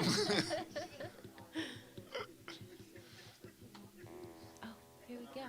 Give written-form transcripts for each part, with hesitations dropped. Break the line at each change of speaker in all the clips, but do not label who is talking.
Here we go.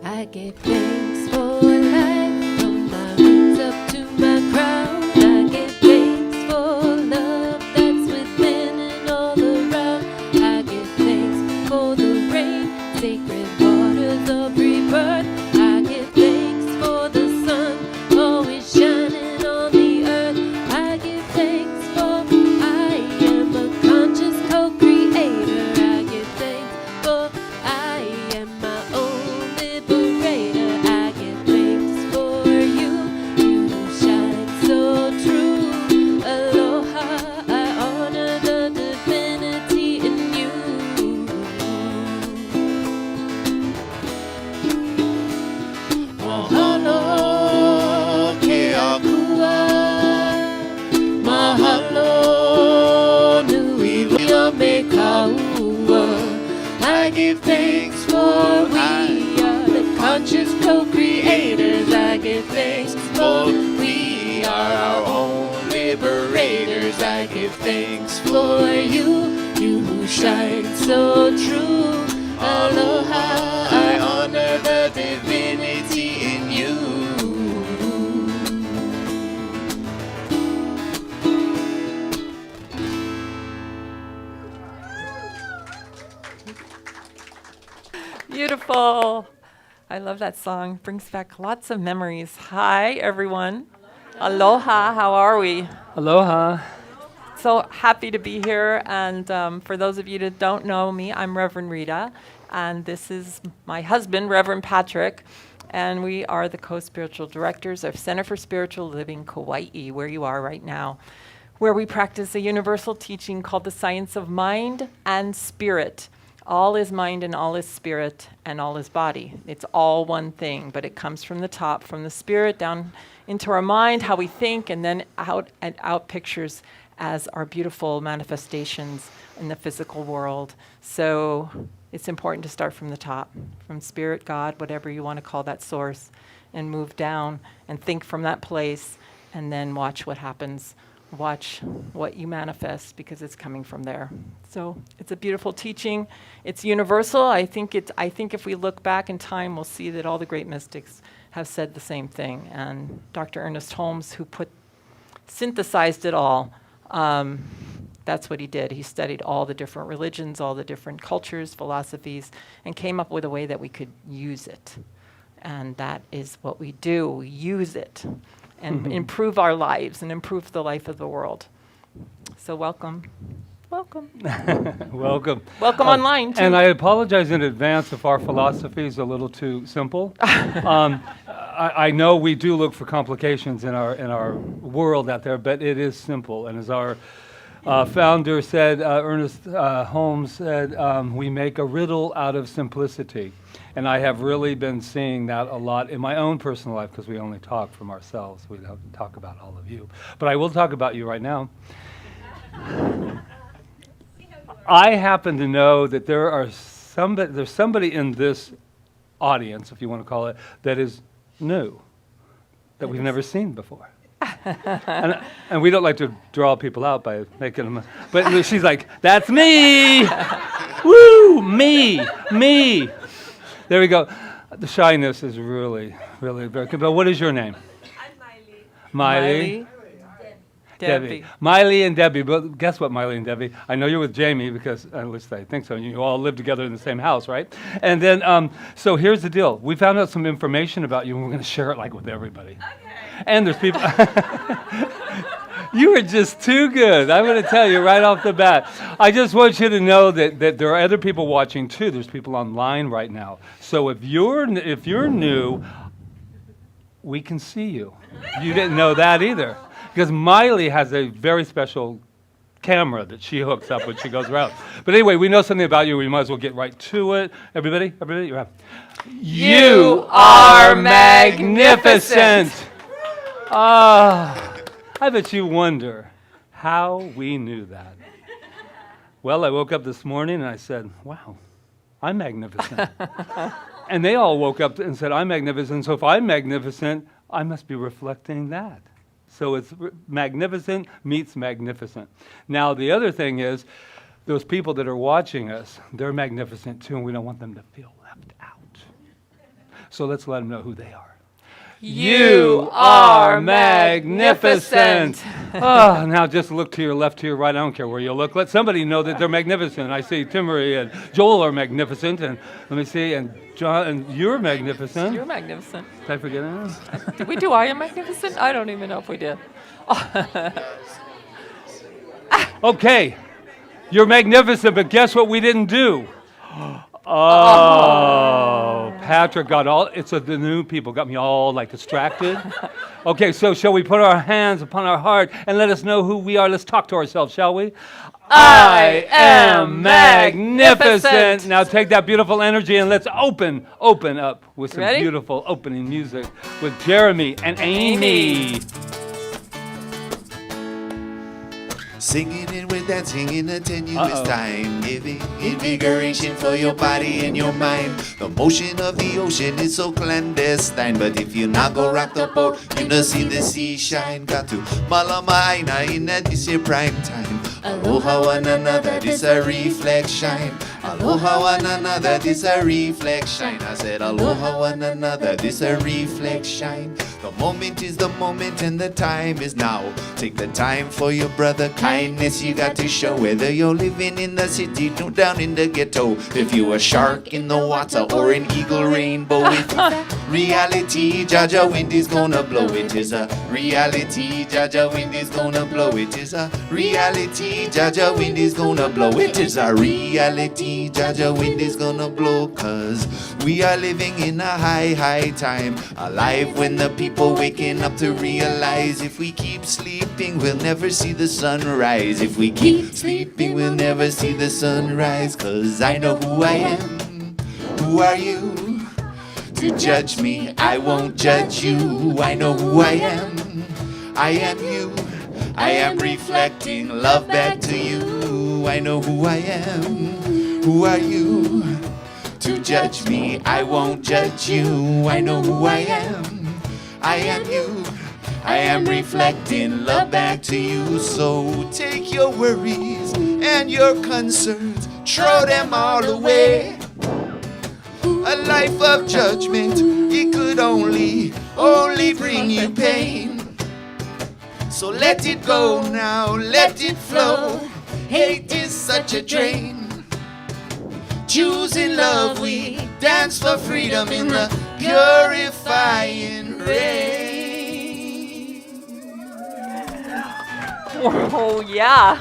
I give thanks for life, from my roots up to my crown. I give thanks for love that's within and all around. I give thanks for the rain, sacred waters of rebirth. I give thanks for the sun, always shining on the earth. I give thanks for I am a conscious co-creator. I give thanks for I am my own liberator. I give thanks for you, you shine so true. Aloha, I honor the divinity in you. Mahalo ke akua, mahalo nui lia me kaua. I give thanks for we are the conscious co-creators. I give thanks for we are our own liberators. I give thanks for you, you who shine so true. Aloha, I honor the divinity in you.
Beautiful. I love that song. Brings back lots of memories. Hi, everyone. Aloha. How are we?
Aloha.
So happy to be here. And for those of you that don't know me, I'm Reverend Rita. And this is my husband, Reverend Patrick. And we are the co-spiritual directors of Center for Spiritual Living, Kauai, where you are right now, where we practice a universal teaching called the science of mind and spirit. All is mind and all is spirit and all is body. It's all one thing, but it comes from the top, from the spirit down into our mind, how we think, and then out and out pictures as our beautiful manifestations in the physical world. So it's important to start from the top, from spirit, God, whatever you want to call that source, and move down and think from that place, and then watch what happens. Watch what you manifest, because it's coming from there. So it's a beautiful teaching. It's universal. I think if we look back in time, we'll see that all the great mystics have said the same thing. And Dr. Ernest Holmes, who synthesized it all, that's what he did. He studied all the different religions, all the different cultures, philosophies, and came up with a way that we could use it. And that is what we do. We use it and improve our lives and improve the life of the world. So welcome. Welcome.
Welcome.
Welcome online, too.
And I apologize in advance if our philosophy is a little too simple. I know we do look for complications in our world out there, but it is simple. And as our founder said, Ernest Holmes said, we make a riddle out of simplicity. And I have really been seeing that a lot in my own personal life, because we only talk from ourselves. We don't talk about all of you. But I will talk about you right now. I happen to know that there's somebody in this audience, if you want to call it, that is new, that we've never seen before. and we don't like to draw people out by making them, but she's like, that's me! Woo! Me! There we go. The shyness is really, really very good. But what is your name?
I'm
Miley.
Debbie.
Miley and Debbie. But guess what, Miley and Debbie? I know you're with Jamie because, at least I think so. You all live together in the same house, right? And then, so here's the deal. We found out some information about you, and we're going to share it like with everybody. Okay. And there's people. You are just too good. I'm going to tell you right off the bat. I just want you to know that there are other people watching too. There's people online right now. So if you're new, we can see you. You didn't know that either. Because Miley has a very special camera that she hooks up when she goes around. But anyway, we know something about you. We might as well get right to it. Everybody, you're up.
You are magnificent.
I bet you wonder how we knew that. Well, I woke up this morning and I said, wow, I'm magnificent. And they all woke up and said, I'm magnificent. So if I'm magnificent, I must be reflecting that. So it's magnificent meets magnificent. Now, the other thing is, those people that are watching us, they're magnificent too, and we don't want them to feel left out. So let's let them know who they are.
You are magnificent.
Now just look to your left, to your right. I don't care where you look. Let somebody know that they're magnificent. I see Timmery and Joel are magnificent, and let me see, and John, and you're magnificent.
You're magnificent.
Did I forget anything?
Did we do I am magnificent? I don't even know if we did.
Okay, you're magnificent, but guess what we didn't do? Oh, Patrick got the new people got me all like distracted. Okay, so shall we put our hands upon our heart and let us know who we are? Let's talk to ourselves, shall we? I am magnificent. Now take that beautiful energy and let's open up with some beautiful opening music with Jeremy and Amy.
Singing and we're dancing in a tenuous time, giving invigoration for your body and your mind. The motion of the ocean is so clandestine, but if you not go rock the boat, you not see the sea shine. Got to malamaina in a this year prime time. Aloha one another, this a reflection. Aloha one another, this a reflection. I said aloha one another, this a reflection. The moment is the moment and the time is now. Take the time for your brother. Kindness you got to show, whether you're living in the city or down in the ghetto. If you a shark in the water or an eagle rainbow, it's reality. Jaja wind is gonna blow. It is a reality. Jaja wind is gonna blow. It is a reality. Jaja wind is gonna blow. It is a reality. Jaja wind is gonna blow. 'Cause we are living in a high time, alive when the people waking up to realize if we keep sleeping, we'll never see the sunrise. If we keep sleeping, we'll never see the sunrise. 'Cause I know who I am. Who are you? To judge me, I won't judge you. I know who I am. I am you. I am reflecting love back to you. I know who I am. Who are you? To judge me, I won't judge you. I know who I am. I am you. I am reflecting love back to you. So take your worries and your concerns, throw them all away. A life of judgment, it could only bring you pain. So let it go now, let it flow. Hate is such a drain. Choosing love, we dance for freedom in the purifying rain.
Oh, yeah.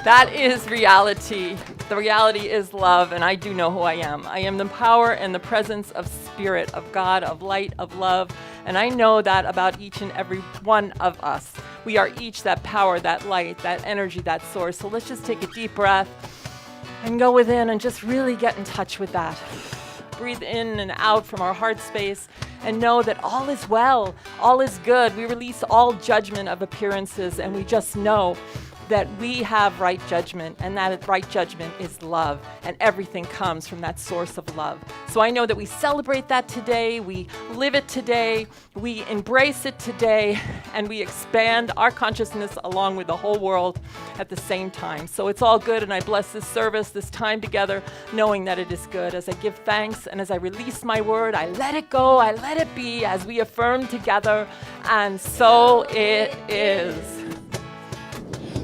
That is reality. The reality is love, and I do know who I am. I am the power and the presence of spirit, of God, of light, of love, and I know that about each and every one of us. We are each that power, that light, that energy, that source. So let's just take a deep breath and go within and just really get in touch with that. Breathe in and out from our heart space and know that all is well, all is good. We release all judgment of appearances and we just know that we have right judgment, and that right judgment is love, and everything comes from that source of love. So I know that we celebrate that today, we live it today, we embrace it today, and we expand our consciousness along with the whole world at the same time. So it's all good, and I bless this service, this time together, knowing that it is good. As I give thanks and as I release my word, I let it go, I let it be, as we affirm together, and so it is.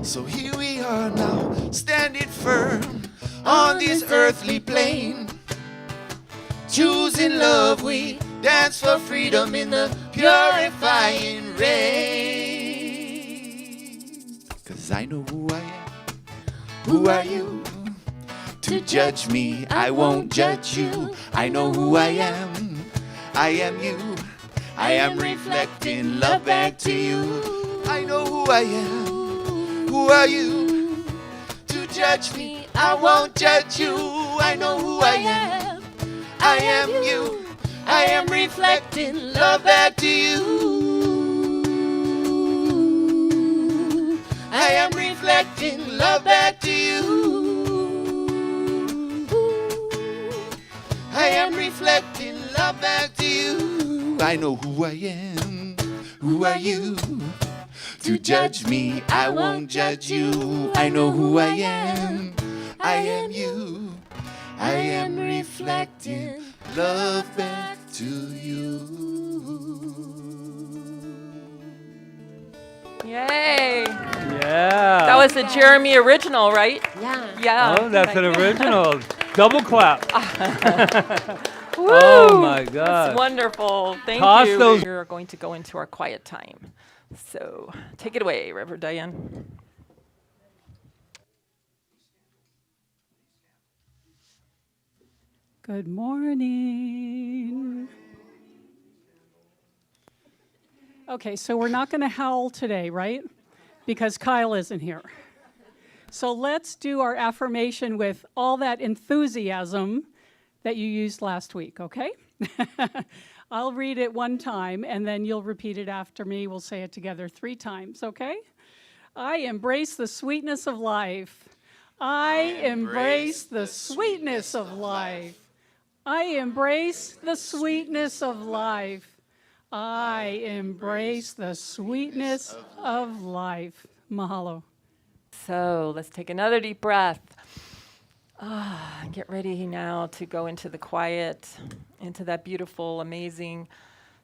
So here we are now, standing firm on this earthly plane. Choosing love, we dance for freedom in the purifying rain. 'Cause I know who I am. Who are you to judge me? I won't judge you. I know who I am. I am you. I am reflecting love back to you. I know who I am. Who are you to judge me? I won't judge you. I know who I am. I am you. I am reflecting love back to you. I am reflecting love back to you. I am reflecting love back to you. I know who I am. Who are you to judge me? I won't judge you. I know who I am. I am you. I am reflecting love back to you.
Yay!
Yeah.
That was a Jeremy original, right?
Yeah.
Yeah.
Oh, that's an original. Double clap.
Woo!
Oh my God.
That's wonderful. Thank
Toss
you.
those-
We're going to go into our quiet time. So take it away, Reverend Diane.
Good morning. Okay, so we're not going to howl today, right? Because Kyle isn't here. So let's do our affirmation with all that enthusiasm that you used last week, okay? I'll read it one time, and then you'll repeat it after me. We'll say it together 3 times, okay? I embrace the sweetness of life. I embrace the sweetness of life. I embrace the sweetness of life. I embrace the sweetness of life. Mahalo.
So let's take another deep breath. Get ready now to go into the quiet, into that beautiful, amazing,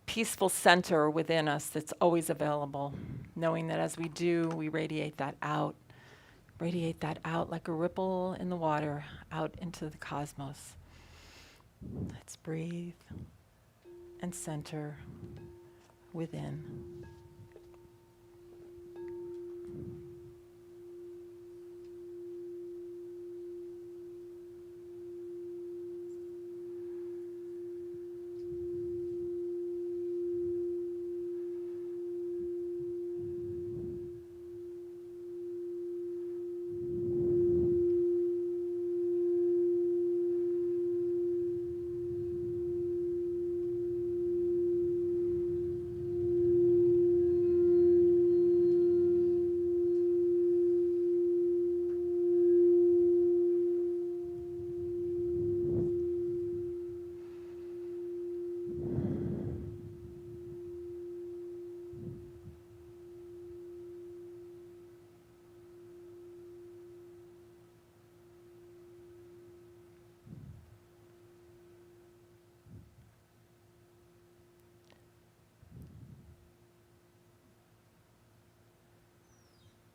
peaceful center within us that's always available, knowing that as we do, we radiate that out like a ripple in the water out into the cosmos. Let's breathe and center within.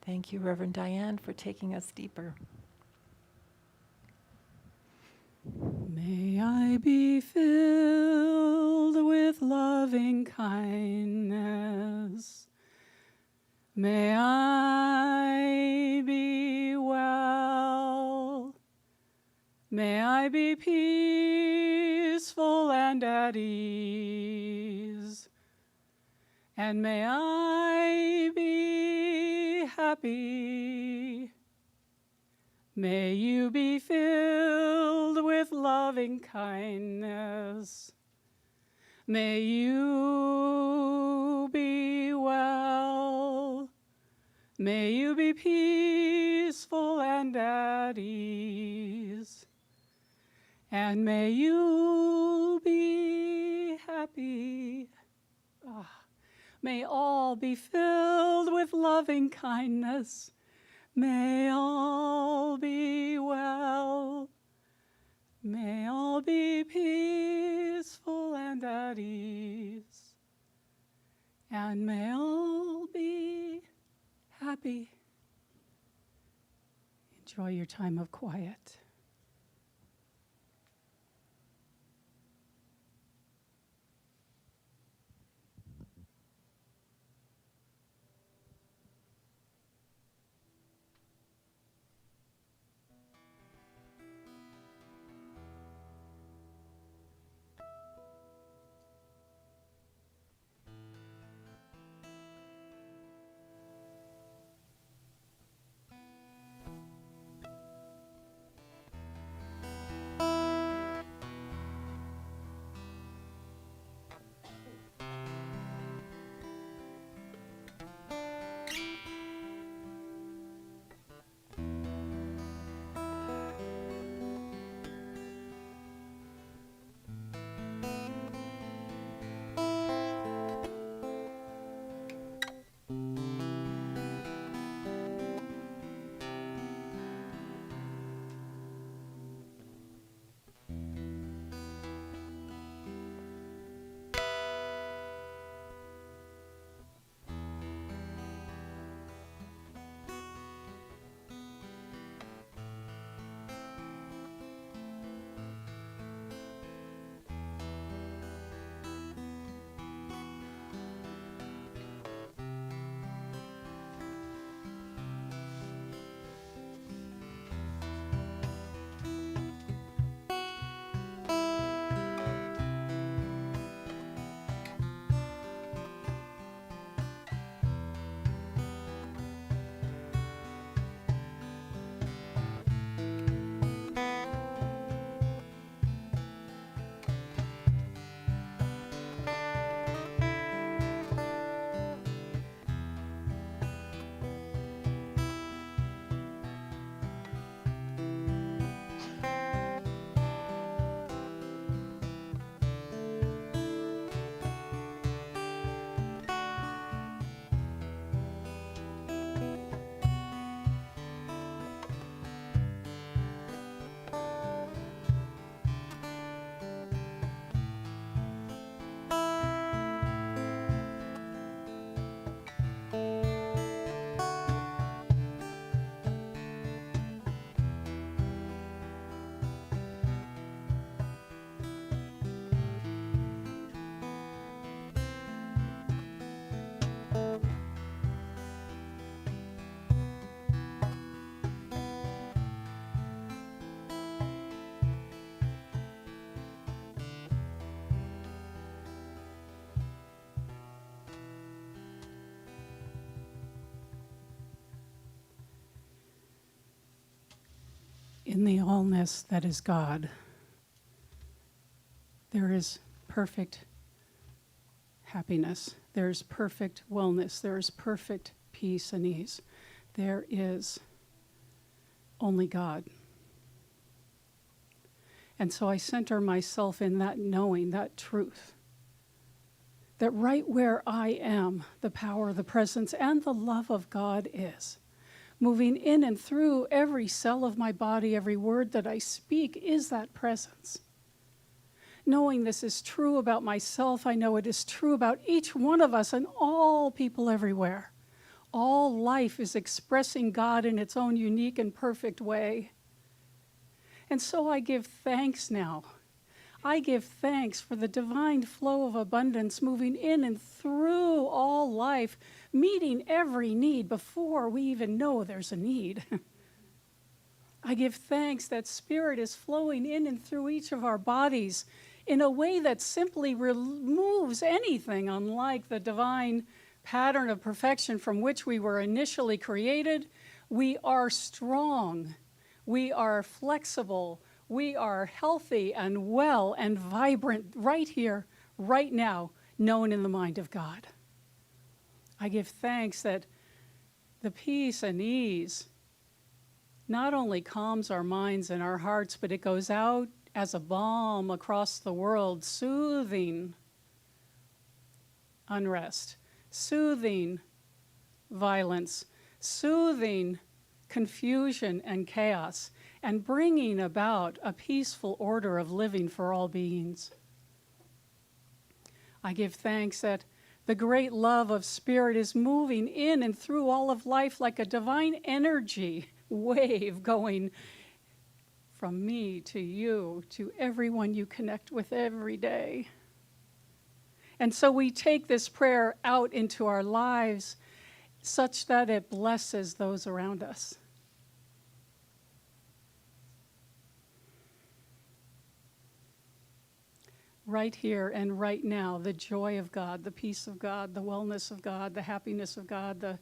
Thank you, Reverend Diane, for taking us deeper.
May I be filled with loving kindness. May I be well. May I be peaceful and at ease. And may I be happy. May you be filled with loving kindness. May you be well. May you be peaceful and at ease. And may you be happy. May all be filled with loving kindness. May all be well. May all be peaceful and at ease. And may all be happy. Enjoy your time of quiet. In the allness that is God, there is perfect happiness. There is perfect wellness. There is perfect peace and ease. There is only God. And so I center myself in that knowing, that truth, that right where I am, the power, the presence, and the love of God is. Moving in and through every cell of my body, every word that I speak is that presence. Knowing this is true about myself, I know it is true about each one of us and all people everywhere. All life is expressing God in its own unique and perfect way. And so I give thanks now. I give thanks for the divine flow of abundance moving in and through all life, meeting every need before we even know there's a need. I give thanks that Spirit is flowing in and through each of our bodies in a way that simply removes anything unlike the divine pattern of perfection from which we were initially created. We are strong. We are flexible. We are healthy and well and vibrant right here, right now, known in the mind of God. I give thanks that The peace and ease not only calms our minds and our hearts, but it goes out as a balm across the world, soothing unrest, soothing violence, soothing confusion and chaos, and bringing about a peaceful order of living for all beings. I give thanks that the great love of Spirit is moving in and through all of life like a divine energy wave going from me to you, to everyone you connect with every day. And so we take this prayer out into our lives such that it blesses those around us. Right here and right now, the joy of God, the peace of God, the wellness of God, the happiness of God,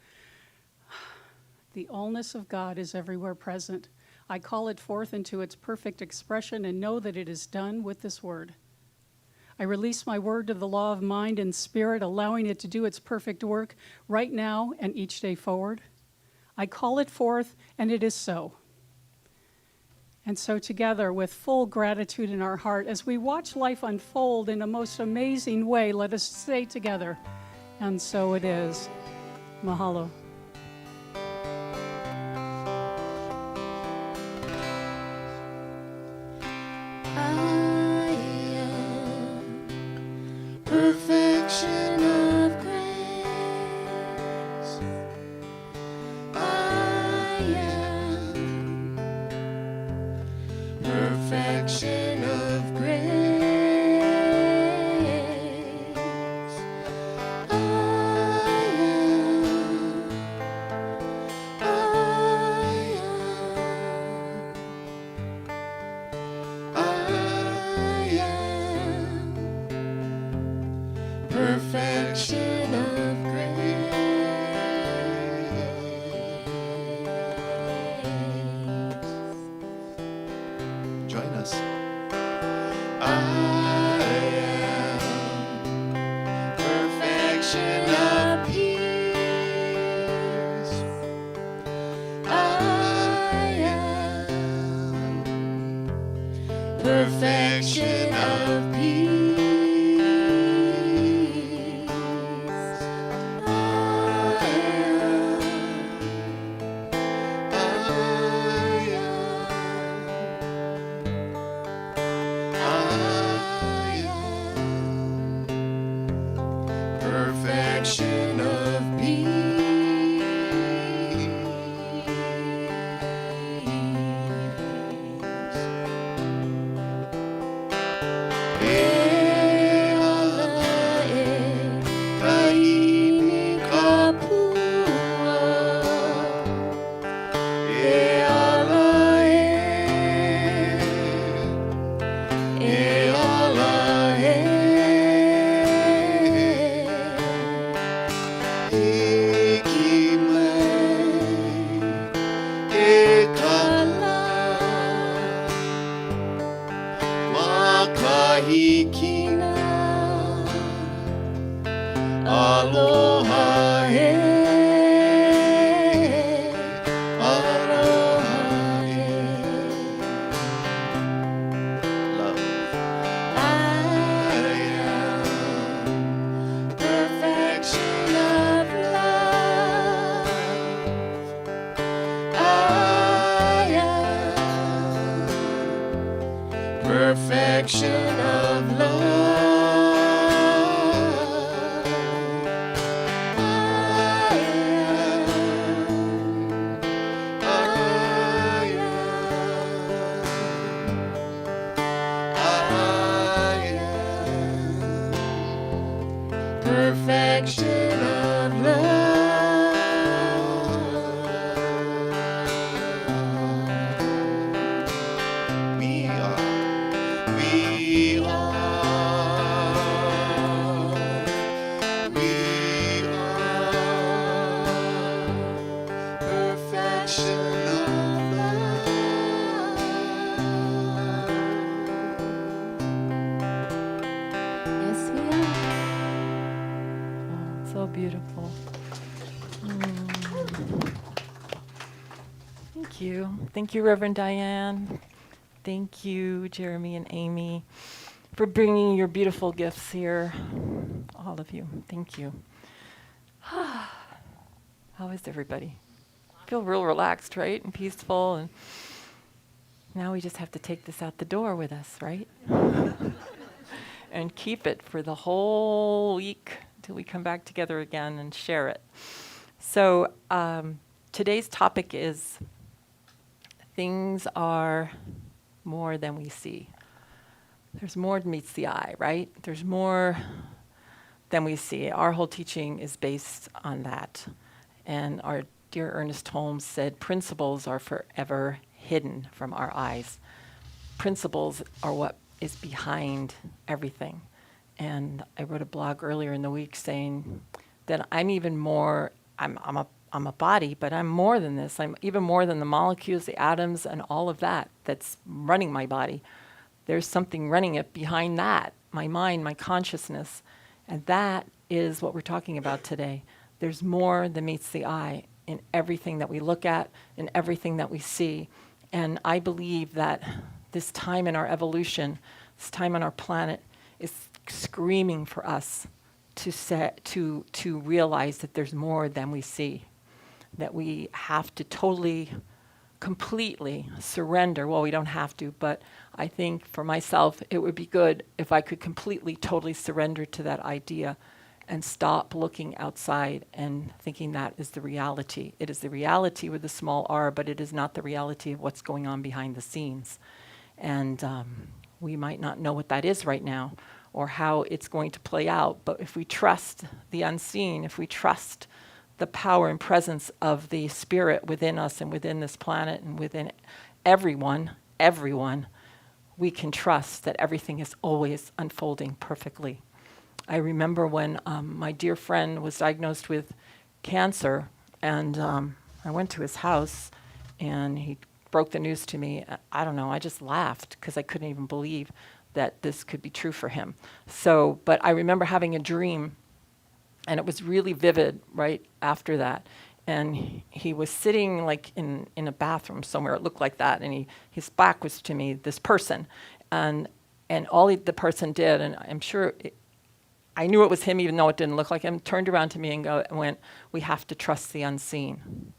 the allness of God is everywhere present. I call it forth into its perfect expression and know that it is done with this word. I release my word to the law of mind and spirit, allowing it to do its perfect work right now and each day forward. I call it forth, and it is so. And so together, with full gratitude in our heart, as we watch life unfold in a most amazing way, let us say together, and so it is. Mahalo.
I am perfection of grace. I am perfection of grace. I am perfection of grace.
Join us. I am perfection of peace. I am perfection of peace. Perfection of Hikina Aloha Aloha Love. I am perfection of love. I am perfection of love. Perfection of love. We are perfection of love.
Yes, we are.
So beautiful. Thank you. Thank you, Reverend Diane. Thank you, Jeremy and Amy, for bringing your beautiful gifts here. All of you. Thank you. How is everybody? Feel real relaxed, right? And peaceful. And now we just have to take this out the door with us, right? And keep it for the whole week till we come back together again and share it. So today's topic is things are more than we see. There's more than meets the eye, right? There's more than we see. Our whole teaching is based on that. And our dear Ernest Holmes said, principles are forever hidden from our eyes. Principles are what is behind everything. And I wrote a blog earlier in the week saying that I'm even more, I'm a body, but I'm more than this. I'm even more than the molecules, the atoms, and all of that that's running my body. There's something running it behind that, my mind, my consciousness. And that is what we're talking about today. There's more than meets the eye in everything that we look at, in everything that we see. And I believe that this time in our evolution, this time on our planet, is screaming for us to realize that there's more than we see, that we have to totally, completely surrender. Well, we don't have to, but I think for myself, it would be good if I could completely, totally surrender to that idea and stop looking outside and thinking that is the reality. It is the reality with a small r, but it is not the reality of what's going on behind the scenes. And we might not know what that is right now or how it's going to play out, but if we trust the unseen, if we trust the power and presence of the spirit within us and within this planet and within everyone, we can trust that everything is always unfolding perfectly. I remember when my dear friend was diagnosed with cancer, and I went to his house, and he broke the news to me. I don't know, I just laughed because I couldn't even believe that this could be true for him. So, but I remember having a dream, and it was really vivid right after that. And he was sitting like in a bathroom somewhere, it looked like that, and his back was to me, this person. And all the person did, and I'm sure I knew it was him even though it didn't look like him, turned around to me and went, we have to trust the unseen.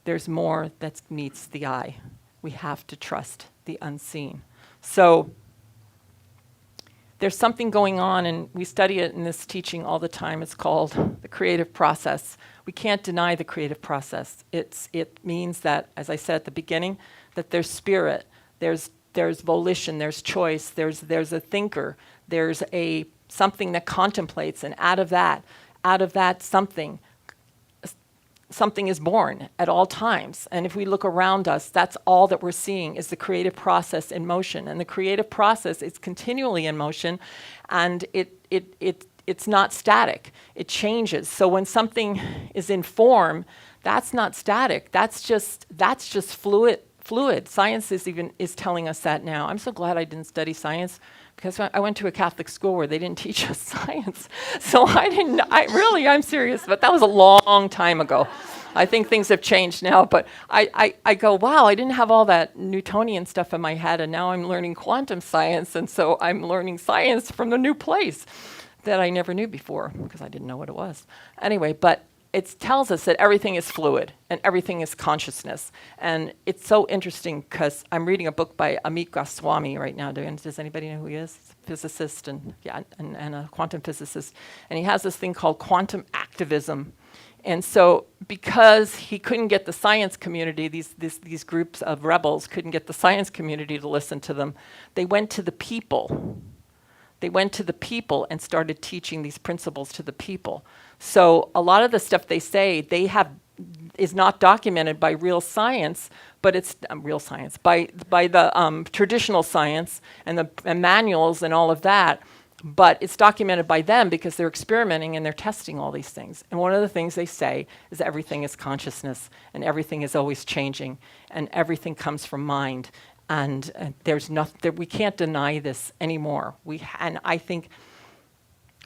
There's more that meets the eye. We have to trust the unseen. So there's something going on, and we study it in this teaching all the time. It's called the creative process. We can't deny the creative process. It means that, as I said at the beginning, that there's spirit, there's volition, there's choice, there's a thinker, there's something that contemplates, and out of that something is born at all times. And if we look around us, that's all that we're seeing is the creative process in motion. And the creative process is continually in motion, and it's not static. It changes. So when something is in form, that's not static. That's just fluid. Science is telling us that now. I'm so glad I didn't study science, because I went to a Catholic school where they didn't teach us science. So I'm serious, but that was a long time ago. I think things have changed now, but I go, wow, I didn't have all that Newtonian stuff in my head, and now I'm learning quantum science, and so I'm learning science from a new place that I never knew before, because I didn't know what it was. Anyway, but it tells us that everything is fluid and everything is consciousness. And it's so interesting because I'm reading a book by Amit Goswami right now. Does anybody know who he is? He's a physicist and a quantum physicist. And he has this thing called quantum activism. And so because he couldn't get the science community, these groups of rebels couldn't get the science community to listen to them, they went to the people. They went to the people and started teaching these principles to the people. So a lot of the stuff they say is not documented by real science, but it's real science, by the traditional science and the manuals and all of that, but it's documented by them because they're experimenting and they're testing all these things. And one of the things they say is that everything is consciousness and everything is always changing and everything comes from mind. And there's nothing, we can't deny this anymore. And I think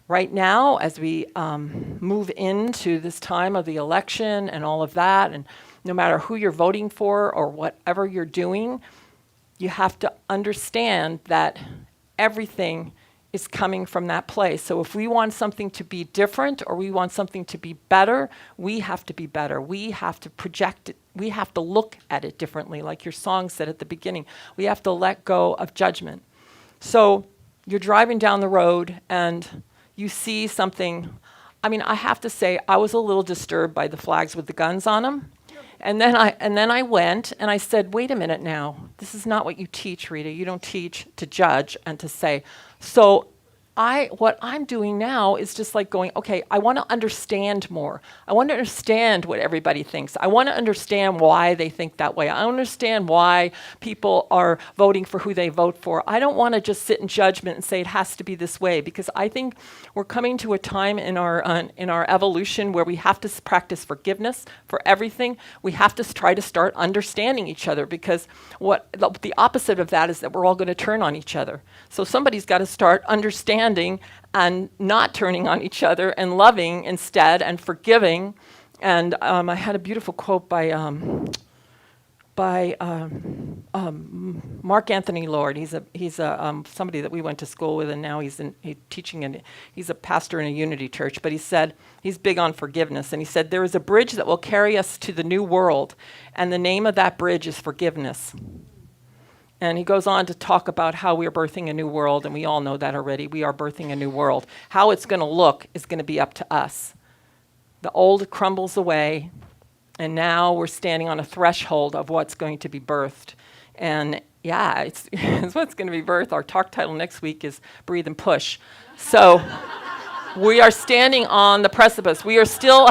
right now, as we move into this time of the election and all of that, and no matter who you're voting for or whatever you're doing, you have to understand that everything is coming from that place. So if we want something to be different or we want something to be better, we have to be better. We have to project it. We have to look at it differently, like your song said at the beginning. We have to let go of judgment. So you're driving down the road and you see something. I mean, I have to say, I was a little disturbed by the flags with the guns on them. And then I went and I said, wait a minute now, this is not what you teach, Rita. You don't teach to judge and to say. So what I'm doing now is just like going, okay, I want to understand more. I want to understand what everybody thinks. I want to understand why they think that way. I understand why people are voting for who they vote for. I don't want to just sit in judgment and say it has to be this way, because I think we're coming to a time in our evolution where we have to practice forgiveness for everything. We have to try to start understanding each other, because the opposite of that is that we're all going to turn on each other. So somebody's got to start understanding and not turning on each other and loving instead and forgiving. And I had a beautiful quote by Mark Anthony Lord. He's somebody that we went to school with, and now he's teaching, and he's a pastor in a Unity church. But he said he's big on forgiveness, and he said there is a bridge that will carry us to the new world, and the name of that bridge is forgiveness. And he goes on to talk about how we are birthing a new world, and we all know that already. We are birthing a new world. How it's going to look is going to be up to us. The old crumbles away, and now we're standing on a threshold of what's going to be birthed. And yeah, it's what's going to be birthed. Our talk title next week is Breathe and Push. So we are standing on the precipice. We are still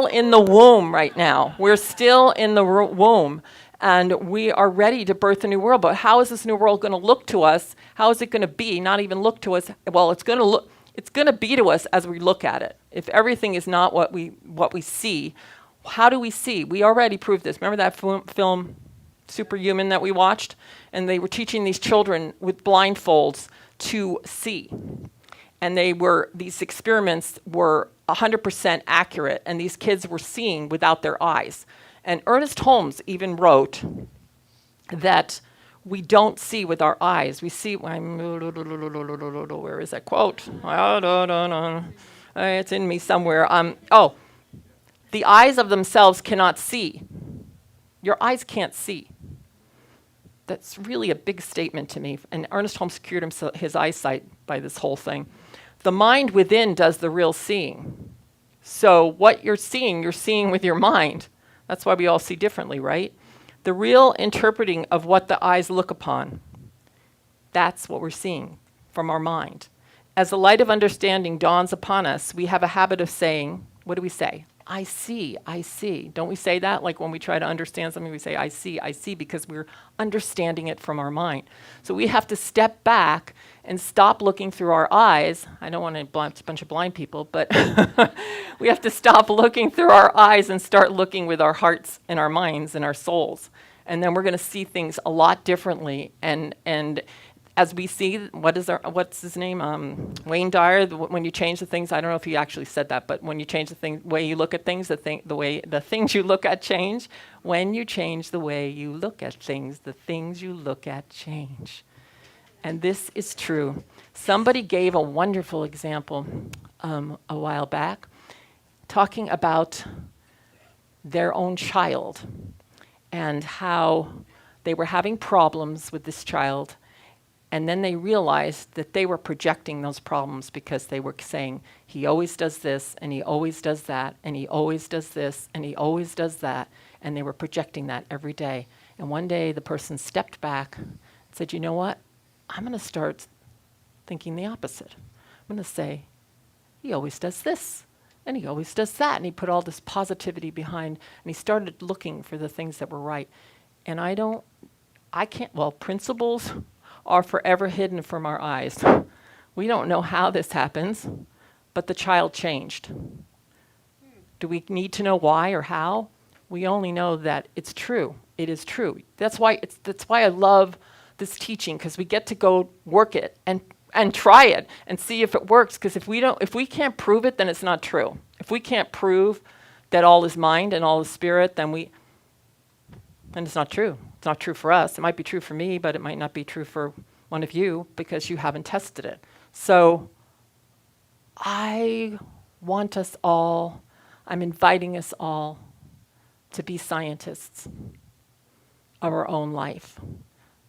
in the womb right now. We're still in the womb. And we are ready to birth a new world. But how is this new world going to look to us? How is it going to be? Not even look to us. Well, it's going to be to us as we look at it. If everything is not what we see, how do we see? We already proved this. Remember that film, Superhuman, that we watched? And they were teaching these children with blindfolds to see. And these experiments were 100% accurate, and these kids were seeing without their eyes. And Ernest Holmes even wrote that we don't see with our eyes. We see, where is that quote? It's in me somewhere. The eyes of themselves cannot see. Your eyes can't see. That's really a big statement to me. And Ernest Holmes cured his eyesight by this whole thing. The mind within does the real seeing. So what you're seeing with your mind. That's why we all see differently, right? The real interpreting of what the eyes look upon, that's what we're seeing from our mind. As the light of understanding dawns upon us, we have a habit of saying, what do we say? I see, I see. Don't we say that? Like when we try to understand something, we say, I see, because we're understanding it from our mind. So we have to step back and stop looking through our eyes. I don't want a bunch of blind people, but we have to stop looking through our eyes and start looking with our hearts and our minds and our souls. And then we're going to see things a lot differently. And as we see, what's his name? Wayne Dyer, when you change the things, I don't know if he actually said that, but when you change the way you look at things, the things you look at change. When you change the way you look at things, the things you look at change. And this is true. Somebody gave a wonderful example a while back, talking about their own child and how they were having problems with this child. And then they realized that they were projecting those problems because they were saying, he always does this, and he always does that, and he always does this, and he always does that. And they were projecting that every day. And one day the person stepped back and said, you know what? I'm going to start thinking the opposite. I'm going to say, he always does this, and he always does that. And he put all this positivity behind, and he started looking for the things that were right. And principles are forever hidden from our eyes. We don't know how this happens, but the child changed. Do we need to know why or how? We only know that it's true. It is true. That's why I love this teaching, because we get to go work it, and and try it and see if it works. Because if we can't prove it, then it's not true. If we can't prove that all is mind and all is spirit, then it's not true. It's not true for us. It might be true for me, but it might not be true for one of you because you haven't tested it. So I want us all, I'm inviting us all to be scientists of our own life,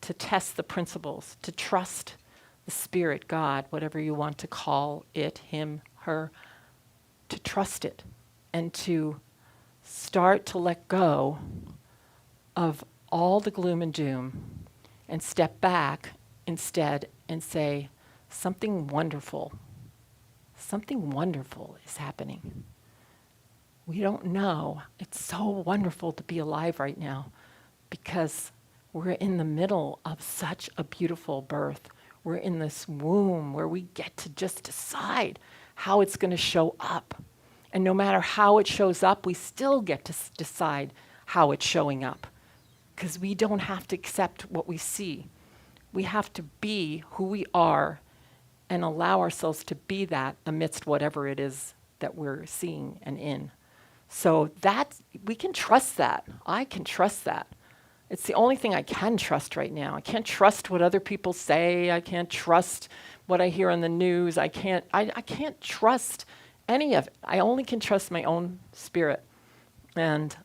to test the principles, to trust the Spirit, God, whatever you want to call it, him, her, to trust it and to start to let go of all the gloom and doom and step back instead and say, something wonderful is happening. We don't know. It's so wonderful to be alive right now because we're in the middle of such a beautiful birth. We're in this womb where we get to just decide how it's going to show up. And no matter how it shows up, we still get to decide how it's showing up because we don't have to accept what we see. We have to be who we are and allow ourselves to be that amidst whatever it is that we're seeing and in. So that, we can trust that. I can trust that. It's the only thing I can trust right now. I can't trust what other people say. I can't trust what I hear on the news. I can't trust any of it. I only can trust my own spirit. And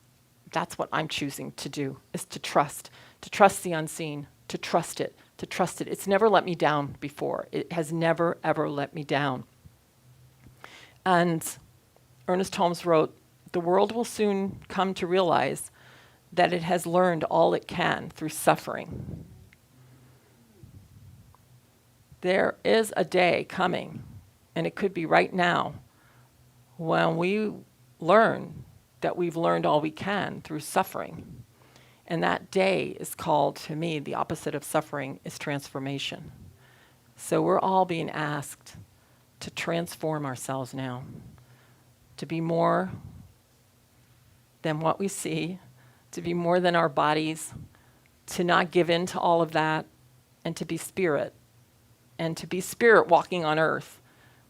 that's what I'm choosing to do, is to trust the unseen, to trust it. It's never let me down before. It has never, ever let me down. And Ernest Holmes wrote, "The world will soon come to realize that it has learned all it can through suffering." There is a day coming, and it could be right now, when we learn that we've learned all we can through suffering. And that day is called, to me, the opposite of suffering is transformation. So we're all being asked to transform ourselves now, to be more than what we see, to be more than our bodies, to not give in to all of that, and to be spirit, and to be spirit walking on earth.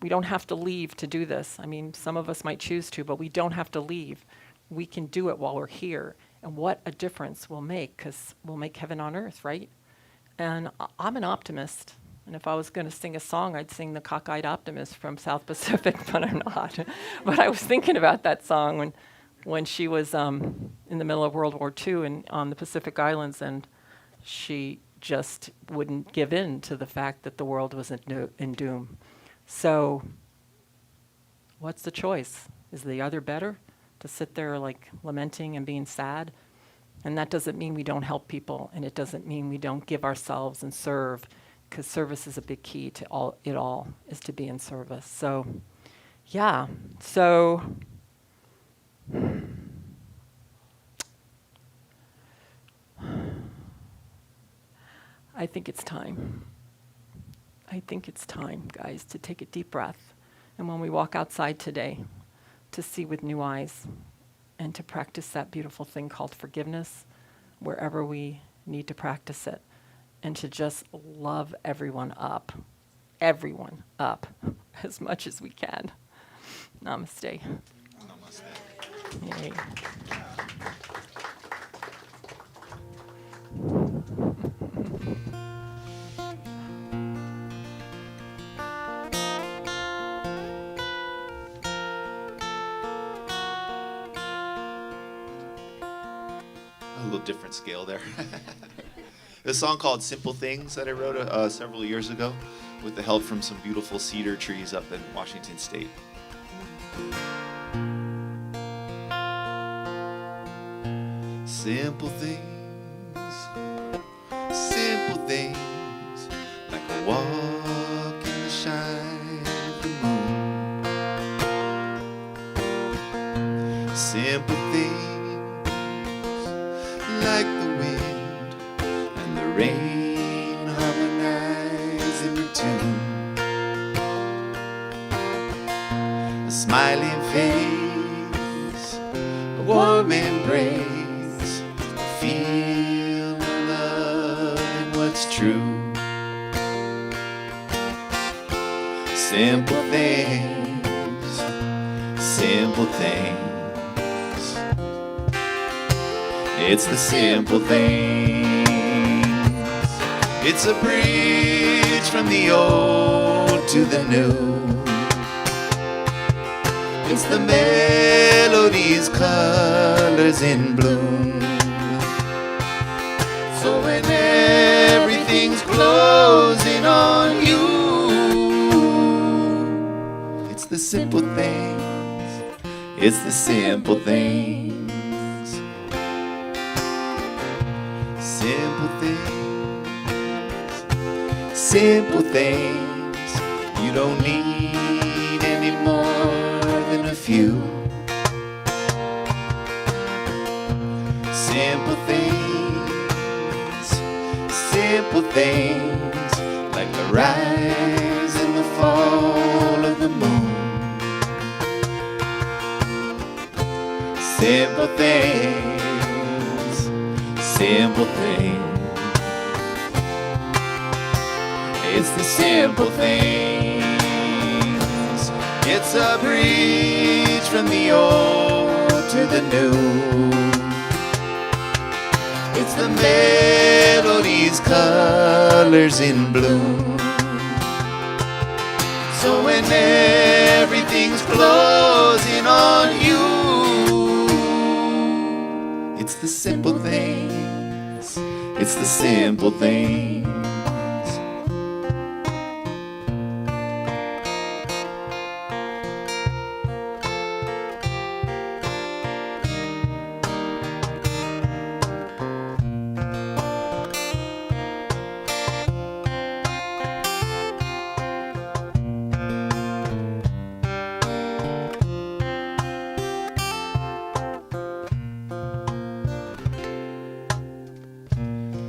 We don't have to leave to do this. I mean, some of us might choose to, but we don't have to leave. We can do it while we're here. And what a difference we'll make, because we'll make heaven on earth, right? And I'm an optimist. And if I was going to sing a song, I'd sing the Cockeyed Optimist from South Pacific, but I'm not. But I was thinking about that song when she was in the middle of World War II and on the Pacific Islands, and she just wouldn't give in to the fact that the world was in doom. So what's the choice? Is the other better? To sit there like lamenting and being sad? And that doesn't mean we don't help people, and it doesn't mean we don't give ourselves and serve, because service is a big key to it all, is to be in service. So, yeah. So, I think it's time. I think it's time, guys, to take a deep breath. And when we walk outside today, to see with new eyes and to practice that beautiful thing called forgiveness wherever we need to practice it, and to just love everyone up as much as we can. Namaste.
Namaste.
Yay.
A little different scale there. A song called Simple Things that I wrote several years ago with the help from some beautiful cedar trees up in Washington State. Simple things, like a walk in the shine of the moon. Simple things like the wind and the rain harmonize in tune. A smiling face, a warm embrace, a feel of love and what's true. Simple things, simple things. It's the simple things. It's a bridge from the old to the new. It's the melodies, colors in bloom. So when everything's closing on you, it's the simple things. It's the simple things. Simple things. Simple things. You don't need any more than a few. Simple things, simple things, like the rise and the fall of the moon. Simple things, simple things. It's the simple things. It's a bridge from the old to the new. It's the melodies, colors in bloom. So when everything's closing on you, it's the simple things. It's the simple things.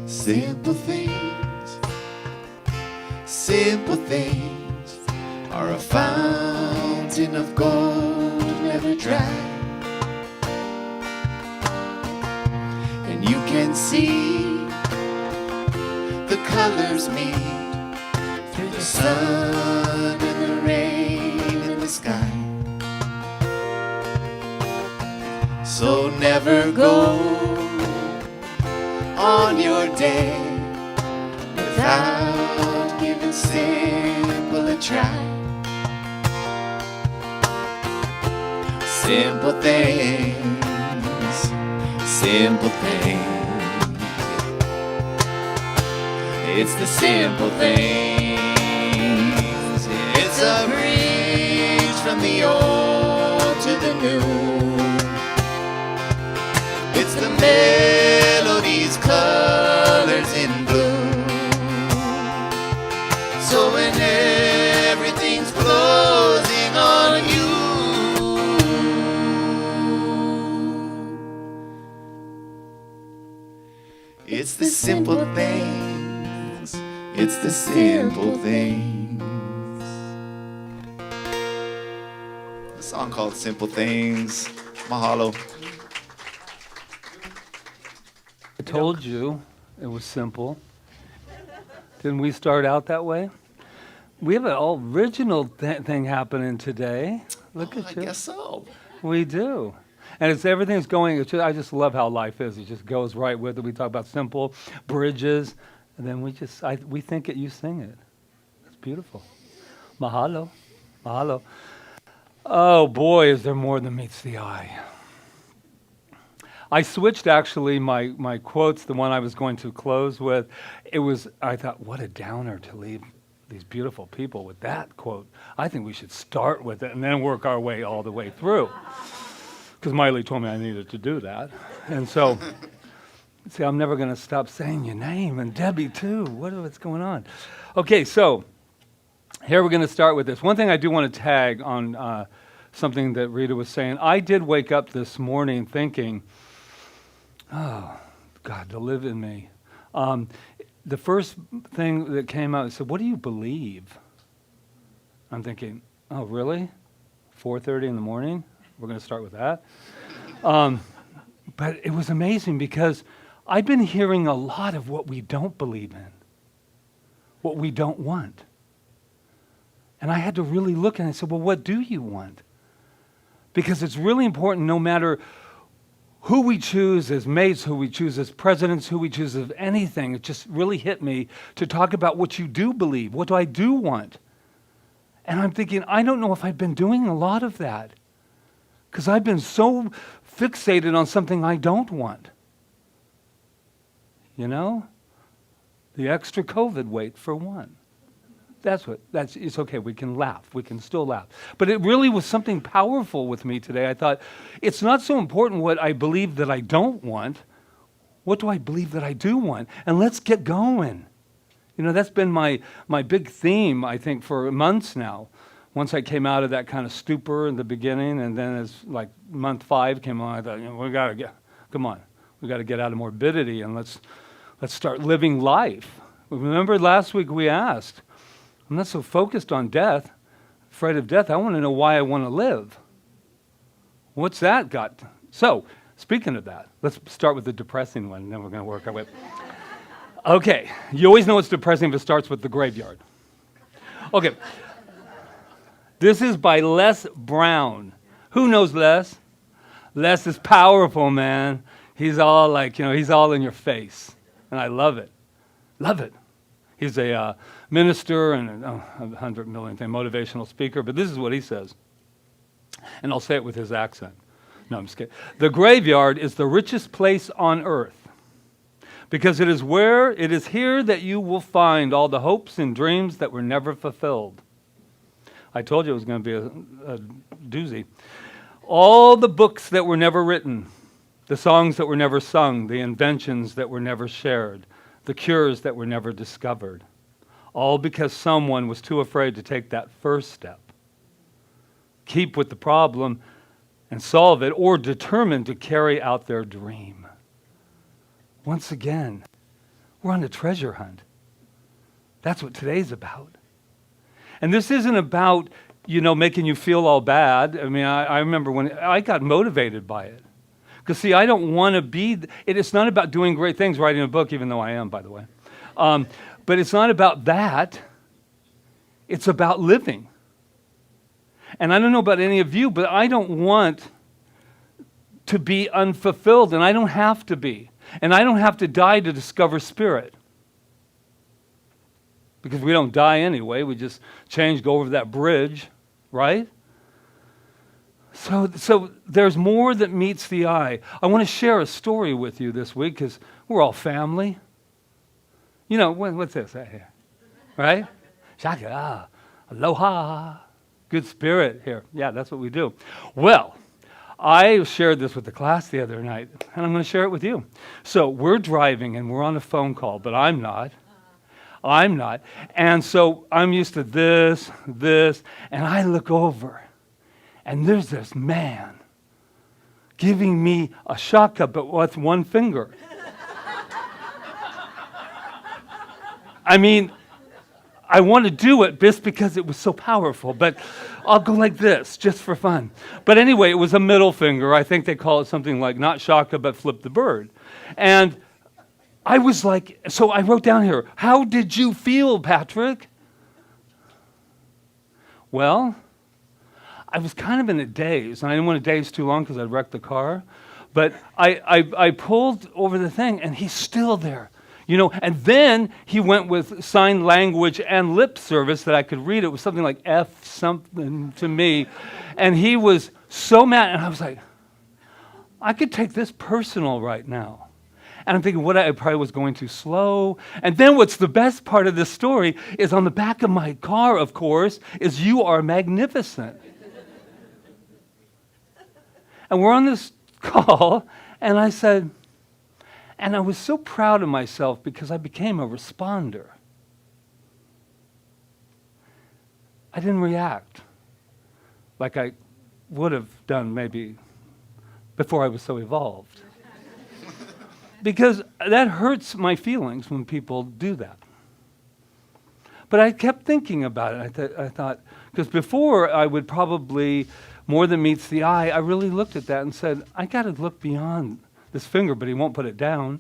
Simple things, simple things are a fountain of gold, never dry. And you can see the colors meet through the sun and the rain in the sky. So never go on your day without giving simple a try. Simple things, simple things. It's the simple things. It's a bridge from the old to the new. It's the melodies, colors in bloom. So when everything's closing on you, it's the simple things. It's the simple things. A song called Simple Things. Mahalo.
I told you it was simple. Didn't we start out that way? We have an original thing happening today. Look at you.
I guess so.
We do. And it's everything's going, I just love how life is. It just goes right with it. We talk about simple bridges, and then we think it, you sing it. It's beautiful. Mahalo. Mahalo. Oh boy, is there more than meets the eye. I switched actually my quotes, the one I was going to close with. I thought, what a downer to leave these beautiful people with that quote. I think we should start with it and then work our way all the way through. Because Miley told me I needed to do that. And so, see, I'm never going to stop saying your name, and Debbie too. What's going on? Okay, so here we're going to start with this. One thing I do want to tag on something that Rita was saying. I did wake up this morning thinking, oh, God, to live in me. The first thing that came out said, what do you believe? I'm thinking, oh, really? 4:30 in the morning? We're going to start with that. But it was amazing because I've been hearing a lot of what we don't believe in, what we don't want. And I had to really look, and I said, well, what do you want? Because it's really important, no matter who we choose as mates, who we choose as presidents, who we choose as anything, it just really hit me to talk about what you do believe. What do I do want? And I'm thinking, I don't know if I've been doing a lot of that, because I've been so fixated on something I don't want. You know? The extra COVID weight, for one. It's okay, we can laugh, we can still laugh. But it really was something powerful with me today. I thought, it's not so important what I believe that I don't want. What do I believe that I do want? And let's get going. You know, that's been my big theme, I think, for months now. Once I came out of that kind of stupor in the beginning, and then as like month 5 came on, I thought, we got to get out of morbidity, and let's start living life. Remember last week we asked, I'm not so focused on death, afraid of death. I want to know why I want to live. What's that got? So, speaking of that, let's start with the depressing one, and then we're going to work our way. Okay, you always know it's depressing if it starts with the graveyard. Okay, this is by Les Brown. Who knows Les? Les is powerful, man. He's all like, he's all in your face. And I love it. Love it. He's a minister and a 100 million thing, motivational speaker, but this is what he says. And I'll say it with his accent. No, I'm just kidding. The graveyard is the richest place on earth because it is here that you will find all the hopes and dreams that were never fulfilled. I told you it was going to be a doozy. All the books that were never written, the songs that were never sung, the inventions that were never shared, the cures that were never discovered, all because someone was too afraid to take that first step. Keep with the problem and solve it, or determined to carry out their dream. Once again, we're on a treasure hunt. That's what today's about. And this isn't about, making you feel all bad. I mean, I remember when I got motivated by it. Because, see, I don't want to be, it's not about doing great things, writing a book, even though I am, by the way. But it's not about that. It's about living. And I don't know about any of you, but I don't want to be unfulfilled, and I don't have to be. And I don't have to die to discover spirit. Because we don't die anyway. We just change, go over that bridge, right? So there's more that meets the eye. I want to share a story with you this week because we're all family. What's this right here? Right? Shaka, aloha. Good spirit here. Yeah, that's what we do. Well, I shared this with the class the other night, and I'm going to share it with you. So we're driving, and we're on a phone call, but I'm not. And so I'm used to this, and I look over, and there's this man giving me a shaka, but with one finger. I mean, I want to do it just because it was so powerful, but I'll go like this just for fun. But anyway, it was a middle finger. I think they call it something like not shaka, but flip the bird. And I was like, so I wrote down here, how did you feel, Patrick? Well, I was kind of in a daze, and I didn't want to daze too long because I'd wrecked the car. But I pulled over the thing, and he's still there. And then he went with sign language and lip service that I could read. It was something like F something to me. And he was so mad, and I was like, I could take this personal right now. And I'm thinking, I probably was going too slow. And then what's the best part of this story is on the back of my car, of course, is "You are magnificent." And we're on this call, and I said, and I was so proud of myself because I became a responder. I didn't react like I would have done maybe before I was so evolved. Because that hurts my feelings when people do that. But I kept thinking about it. I thought, because before I would probably, more than meets the eye, I really looked at that and said, I got to look beyond this finger, but he won't put it down.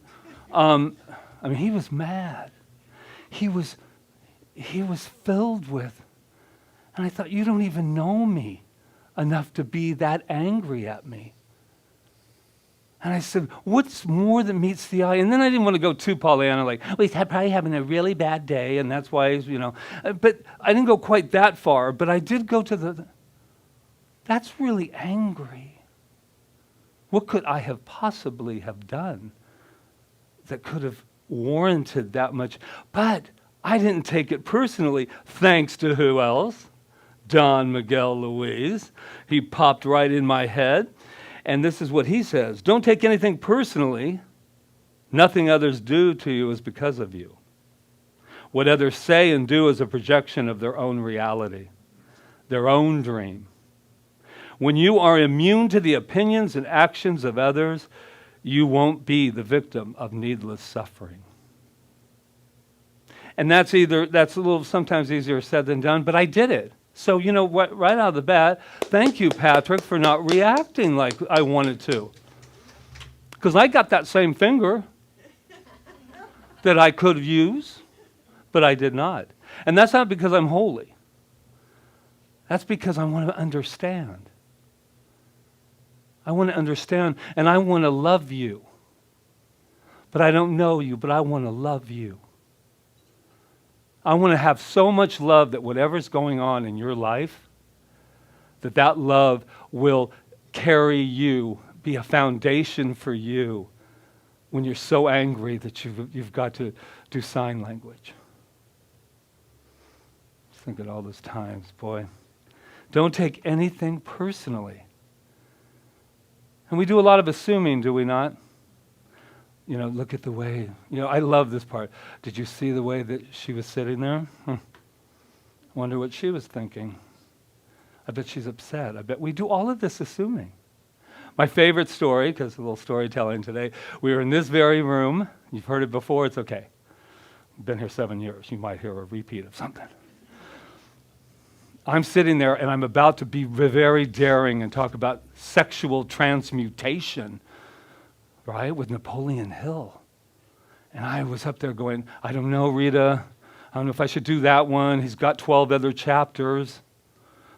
He was mad. He was filled with And I thought, you don't even know me enough to be that angry at me. And I said, what's more than meets the eye? And then I didn't want to go too Pollyanna, like, well, he's probably having a really bad day, and that's why he's, But I didn't go quite that far, but I did go to that's really angry. What could I have possibly have done that could have warranted that much? But I didn't take it personally, thanks to who else? Don Miguel Luis. He popped right in my head. And this is what he says: don't take anything personally. Nothing others do to you is because of you. What others say and do is a projection of their own reality, their own dream. When you are immune to the opinions and actions of others, you won't be the victim of needless suffering. And that's a little sometimes easier said than done, but I did it. So, you know what, right out of the bat, thank you, Patrick, for not reacting like I wanted to. Because I got that same finger that I could use, but I did not. And that's not because I'm holy. That's because I want to understand. I want to understand, and I want to love you. But I don't know you, but I want to love you. I want to have so much love that whatever's going on in your life, that love will carry you, be a foundation for you when you're so angry that you've got to do sign language. Just think of all those times, boy. Don't take anything personally. And we do a lot of assuming, do we not? Look at the way, I love this part. Did you see the way that she was sitting there? Wonder what she was thinking. I bet she's upset. I bet we do all of this assuming. My favorite story, because a little storytelling today, we were in this very room. You've heard it before, it's okay. I've been here 7 years. You might hear a repeat of something. I'm sitting there and I'm about to be very daring and talk about sexual transmutation, right, with Napoleon Hill. And I was up there going, I don't know, Rita. I don't know if I should do that one. He's got 12 other chapters.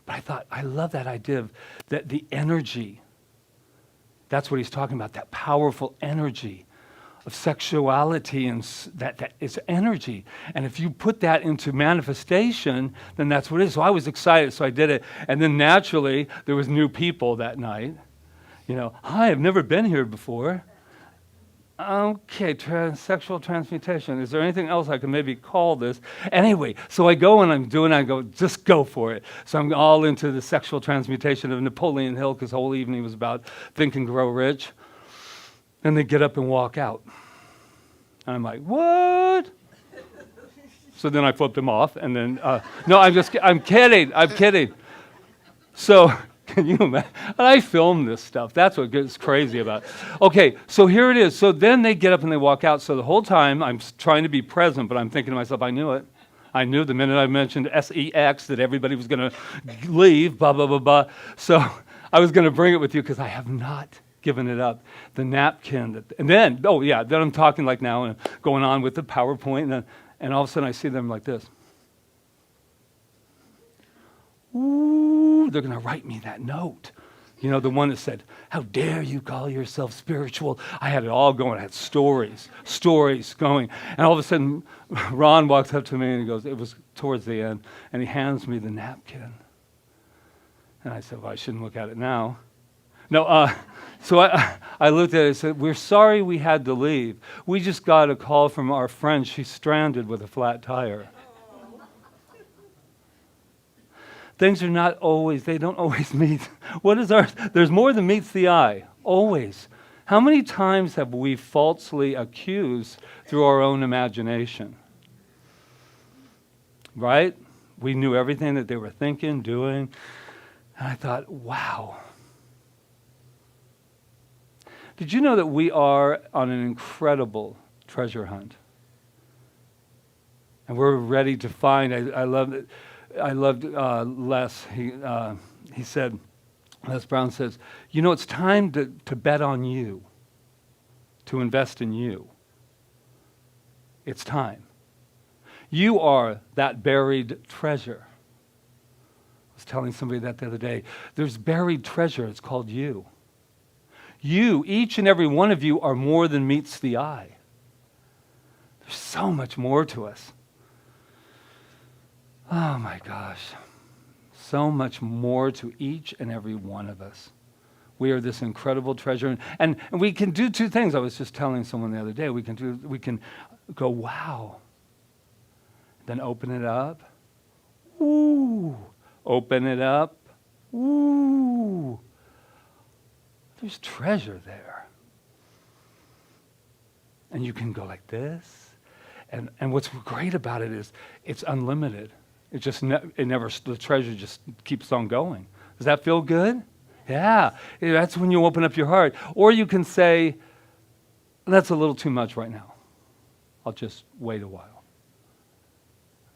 But I thought, I love that idea of that the energy. That's what he's talking about, that powerful energy of sexuality, and that is energy. And if you put that into manifestation, then that's what it is. So I was excited, so I did it. And then naturally, there was new people that night. Hi, I've never been here before. Okay, sexual transmutation. Is there anything else I can maybe call this? Anyway, so I go and I go, just go for it. So I'm all into the sexual transmutation of Napoleon Hill, because the whole evening was about Think and Grow Rich. And they get up and walk out. And I'm like, what? So then I flipped them off, and then, no, I'm kidding. So, can you imagine? I filmed this stuff. That's what gets crazy about it. Okay, so here it is. So then they get up and they walk out. So the whole time I'm trying to be present, but I'm thinking to myself, I knew it. I knew the minute I mentioned SEX that everybody was going to leave, blah, blah, blah, blah. So I was going to bring it with you because I have not given it up. The napkin. And then I'm talking like now and going on with the PowerPoint. And all of a sudden I see them like this. Ooh, they're going to write me that note. The one that said, how dare you call yourself spiritual? I had it all going. I had stories going. And all of a sudden, Ron walks up to me and he goes, it was towards the end, and he hands me the napkin. And I said, well, I shouldn't look at it now. No, so I looked at it and said, we're sorry we had to leave. We just got a call from our friend. She's stranded with a flat tire. Things are not always, they don't always meet. There's more than meets the eye, always. How many times have we falsely accused through our own imagination? Right? We knew everything that they were thinking, doing. And I thought, wow. Did you know that we are on an incredible treasure hunt? And we're ready to find, I loved Les. He said, Les Brown says, it's time to bet on you, to invest in you. It's time. You are that buried treasure. was telling somebody that the other day. There's buried treasure. It's called you. You, each and every one of you, are more than meets the eye. There's so much more to us. Oh my gosh. So much more to each and every one of us. We are this incredible treasure. And we can do two things. I was just telling someone the other day. We can go, wow. Then open it up. Ooh. Open it up. Ooh. There's treasure there. And you can go like this. And what's great about it is it's unlimited. It just the treasure just keeps on going. Does that feel good? Yeah. That's when you open up your heart. Or you can say, that's a little too much right now. I'll just wait a while.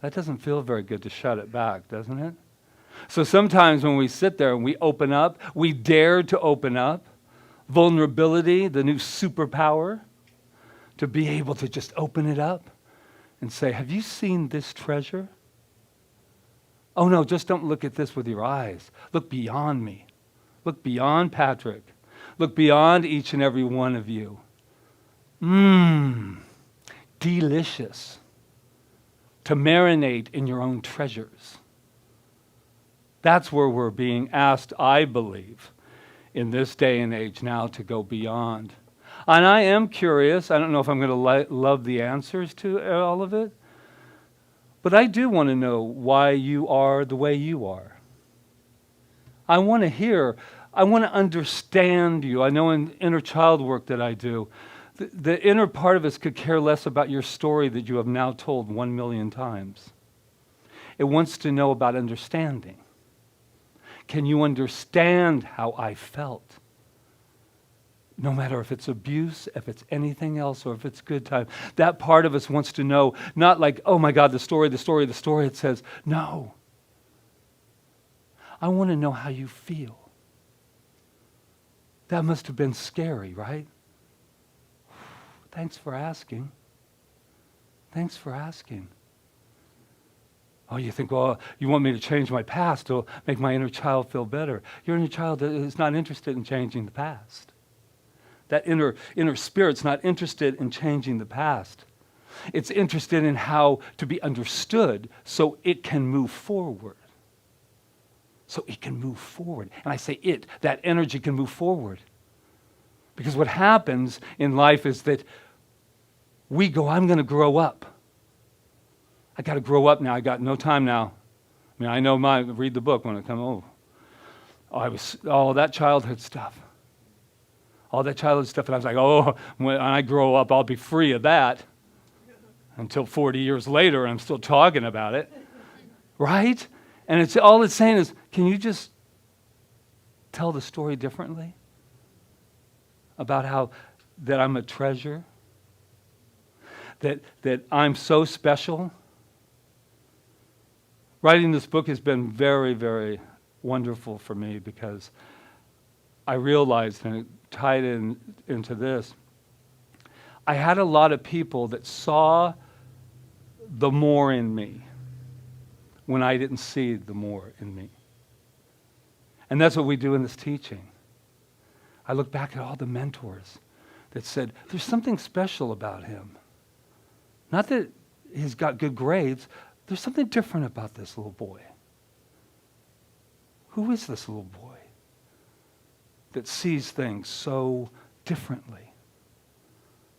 That doesn't feel very good to shut it back, doesn't it? So sometimes when we sit there and we open up, we dare to open up. Vulnerability, the new superpower, to be able to just open it up and say, have you seen this treasure? Oh no, just don't look at this with your eyes. Look beyond me. Look beyond Patrick. Look beyond each and every one of you. Delicious. To marinate in your own treasures. That's where we're being asked, I believe, in this day and age now to go beyond. And I am curious. I don't know if I'm going to love the answers to all of it. But I do want to know why you are the way you are. I want to hear. I want to understand you. I know in inner child work that I do, the inner part of us could care less about your story that you have now told 1 million times. It wants to know about understanding. Can you understand how I felt? No matter if it's abuse, if it's anything else, or if it's good time. That part of us wants to know, not like, oh my God, the story. It says, no. I want to know how you feel. That must have been scary, right? Thanks for asking. Thanks for asking. Oh, you think, well, you want me to change my past to make my inner child feel better. Your inner child is not interested in changing the past. That inner spirit's not interested in changing the past. It's interested in how to be understood so it can move forward. So it can move forward. And I say it, that energy can move forward. Because what happens in life is that we go, I'm going to grow up. I got to grow up now. I got no time now. I mean, I know read the book when it comes. I was all that childhood stuff. All that childhood stuff, and I was like, oh, when I grow up, I'll be free of that. Until 40 years later, I'm still talking about it. Right? And it's saying is, can you just tell the story differently? About how that I'm a treasure? That I'm so special? Writing this book has been very, very wonderful for me because I realized, and it tied into this, I had a lot of people that saw the more in me when I didn't see the more in me. And that's what we do in this teaching. I look back at all the mentors that said, there's something special about him. Not that he's got good grades, there's something different about this little boy. Who is this little boy that sees things so differently?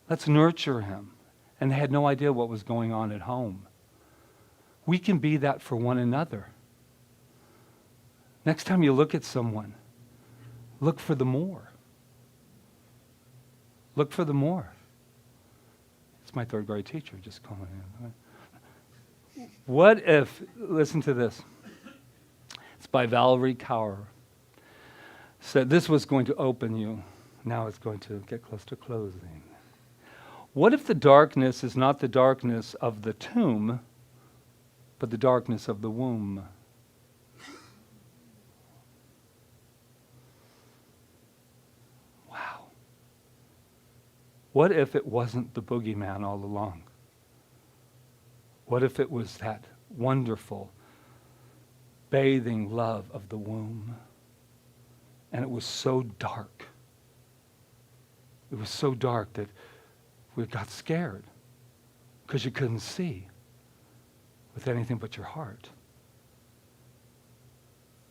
Let's nurture him. And they had no idea what was going on at home. We can be that for one another. Next time you look at someone, look for the more. Look for the more. It's my third grade teacher just calling in. What if, listen to this. It's by Valerie Kauai. Said this was going to open you. Now it's going to get close to closing. What if the darkness is not the darkness of the tomb, but the darkness of the womb? Wow. What if it wasn't the boogeyman all along? What if it was that wonderful bathing love of the womb. And it was so dark. It was so dark that we got scared because you couldn't see with anything but your heart.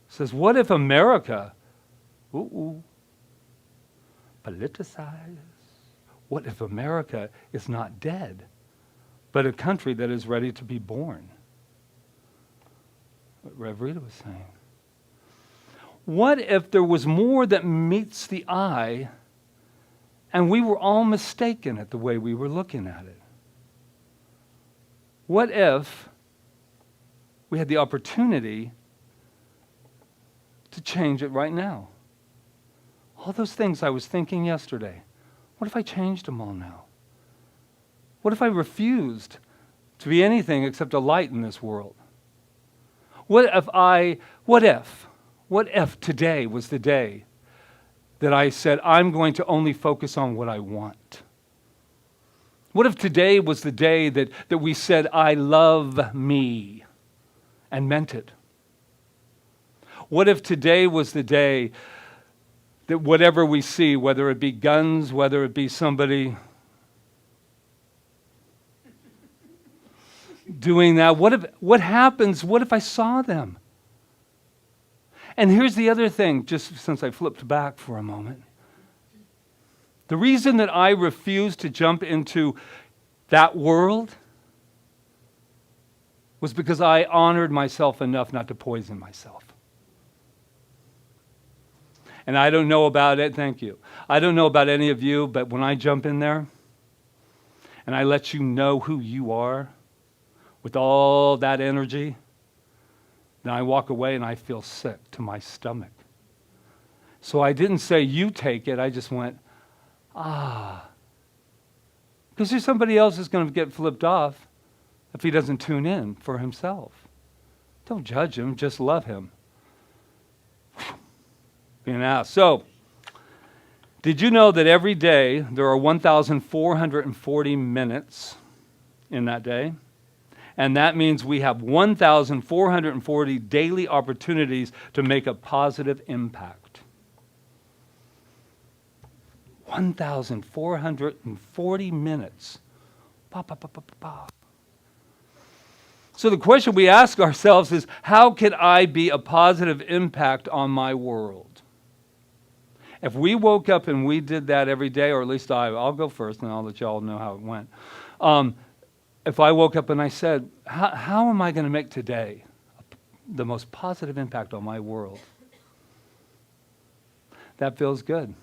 It says, what if America, politicized? What if America is not dead, but a country that is ready to be born? What Rev Rita was saying. What if there was more that meets the eye and we were all mistaken at the way we were looking at it? What if we had the opportunity to change it right now? All those things I was thinking yesterday, what if I changed them all now? What if I refused to be anything except a light in this world? What if today was the day that I said, I'm going to only focus on what I want? What if today was the day that we said, I love me, and meant it? What if today was the day that whatever we see, whether it be guns, whether it be somebody doing that, what if I saw them? And here's the other thing, just since I flipped back for a moment. The reason that I refused to jump into that world was because I honored myself enough not to poison myself. And I don't know about it, thank you. I don't know about any of you, but when I jump in there and I let you know who you are with all that energy, then I walk away and I feel sick to my stomach. So I didn't say, you take it. I just went, because there's somebody else that's going to get flipped off if he doesn't tune in for himself. Don't judge him, just love him. Being asked. So, did you know that every day there are 1,440 minutes in that day? And that means we have 1,440 daily opportunities to make a positive impact. 1,440 minutes. So the question we ask ourselves is, how can I be a positive impact on my world? If we woke up and we did that every day, or at least I'll go first and I'll let you all know how it went. If I woke up and I said, how am I going to make today the most positive impact on my world? That feels good.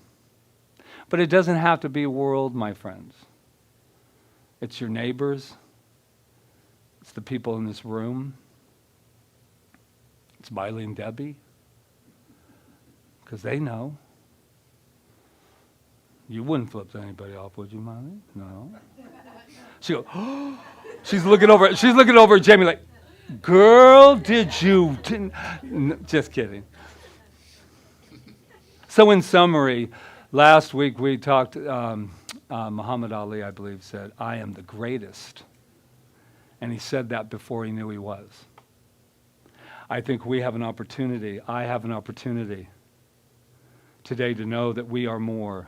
But it doesn't have to be a world, my friends. It's your neighbors. It's the people in this room. It's Miley and Debbie. Because they know. You wouldn't flip anybody off, would you, Miley? No. She goes, oh. She's looking over at Jamie like, girl, did you? Just kidding. So in summary, last week we talked, Muhammad Ali, I believe, said, I am the greatest. And he said that before he knew he was. I think we have an opportunity, I have an opportunity today to know that we are more.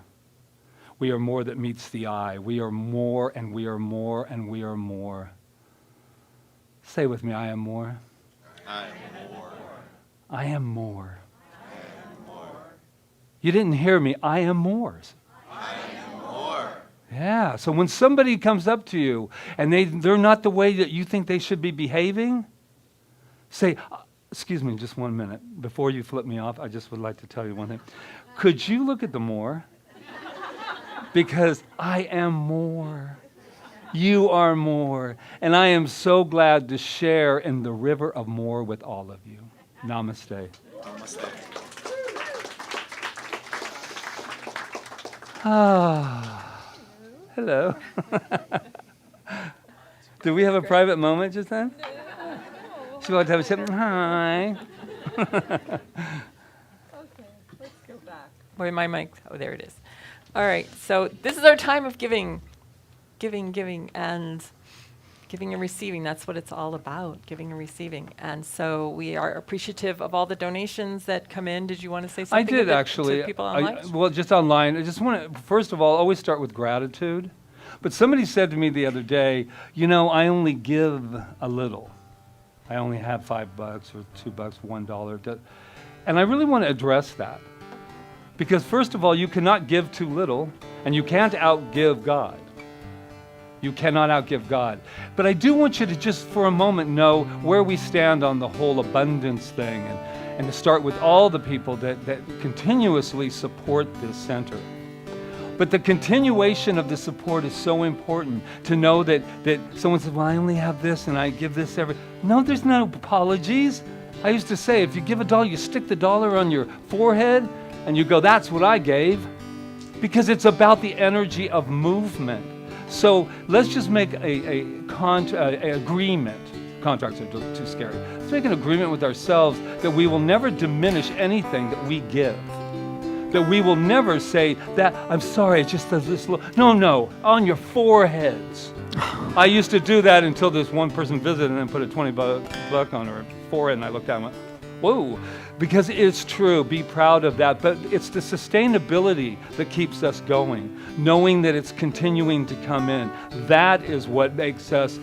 We are more that meets the eye. We are more and we are more and we are more. Say with me, I am more.
I am more.
I am more.
I am more.
You didn't hear me. I am more.
I am more.
Yeah. So when somebody comes up to you and they're not the way that you think they should be behaving, say, excuse me, just 1 minute. Before you flip me off, I just would like to tell you one thing. Could you look at the more? Because I am more. You are more. And I am so glad to share in the river of more with all of you. Namaste.
Namaste.
Hello. Did we have a private moment just then? She wanted to have a sip. Hi.
Okay, let's go back. Where my mic? Oh, there it is. All right, so this is our time of giving, and Giving and receiving, that's what it's all about, giving and receiving. And so we are appreciative of all the donations that come in. Did you want to say
I
something
did
to
actually.
people online?
Well, just online. I just want to, first of all, always start with gratitude. But somebody said to me the other day, I only give a little. I only have $5 or $2, $1. And I really want to address that. Because first of all, you cannot give too little, and you can't outgive God. You cannot outgive God. But I do want you to just for a moment know where we stand on the whole abundance thing, and to start with all the people that continuously support this center. But the continuation of the support is so important, to know that someone says, well, I only have this and I give this every... No, there's no apologies. I used to say, if you give $1, you stick the dollar on your forehead and you go, that's what I gave. Because it's about the energy of movement. So let's just make an agreement. Contracts are too scary. Let's make an agreement with ourselves that we will never diminish anything that we give. That we will never say that, I'm sorry, it just does this. No, on your foreheads. I used to do that until this one person visited and then put a $20 on her forehead, and I looked down and went, whoa. Because it's true, be proud of that, but it's the sustainability that keeps us going, knowing that it's continuing to come in. That is what makes us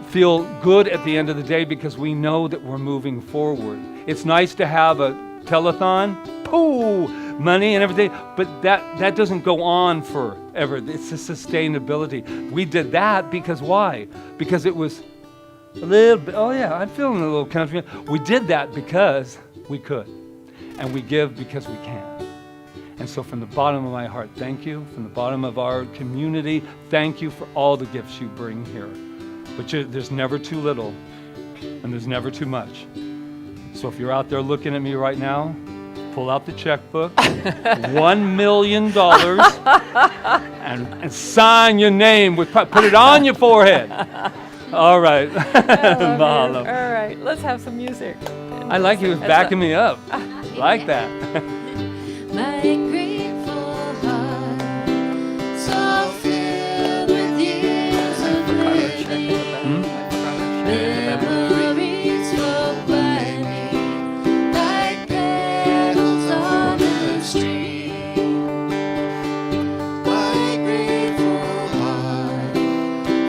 feel good at the end of the day, because we know that we're moving forward. It's nice to have a telethon, money and everything, but that doesn't go on forever. It's the sustainability. We did that because why? Because it was a little bit, I'm feeling a little country. We did that because we could, and we give because we can. And so from the bottom of my heart, thank you. From the bottom of our community, thank you for all the gifts you bring here. But there's never too little, and there's never too much. So if you're out there looking at me right now, pull out the checkbook, $1 million, and sign your name, put it on your forehead. All right. Mahalo.
All right, let's have some music.
I like you backing me up. Like that.
My grateful heart, so filled with years of living, memories flow by me like petals on a stream. My grateful heart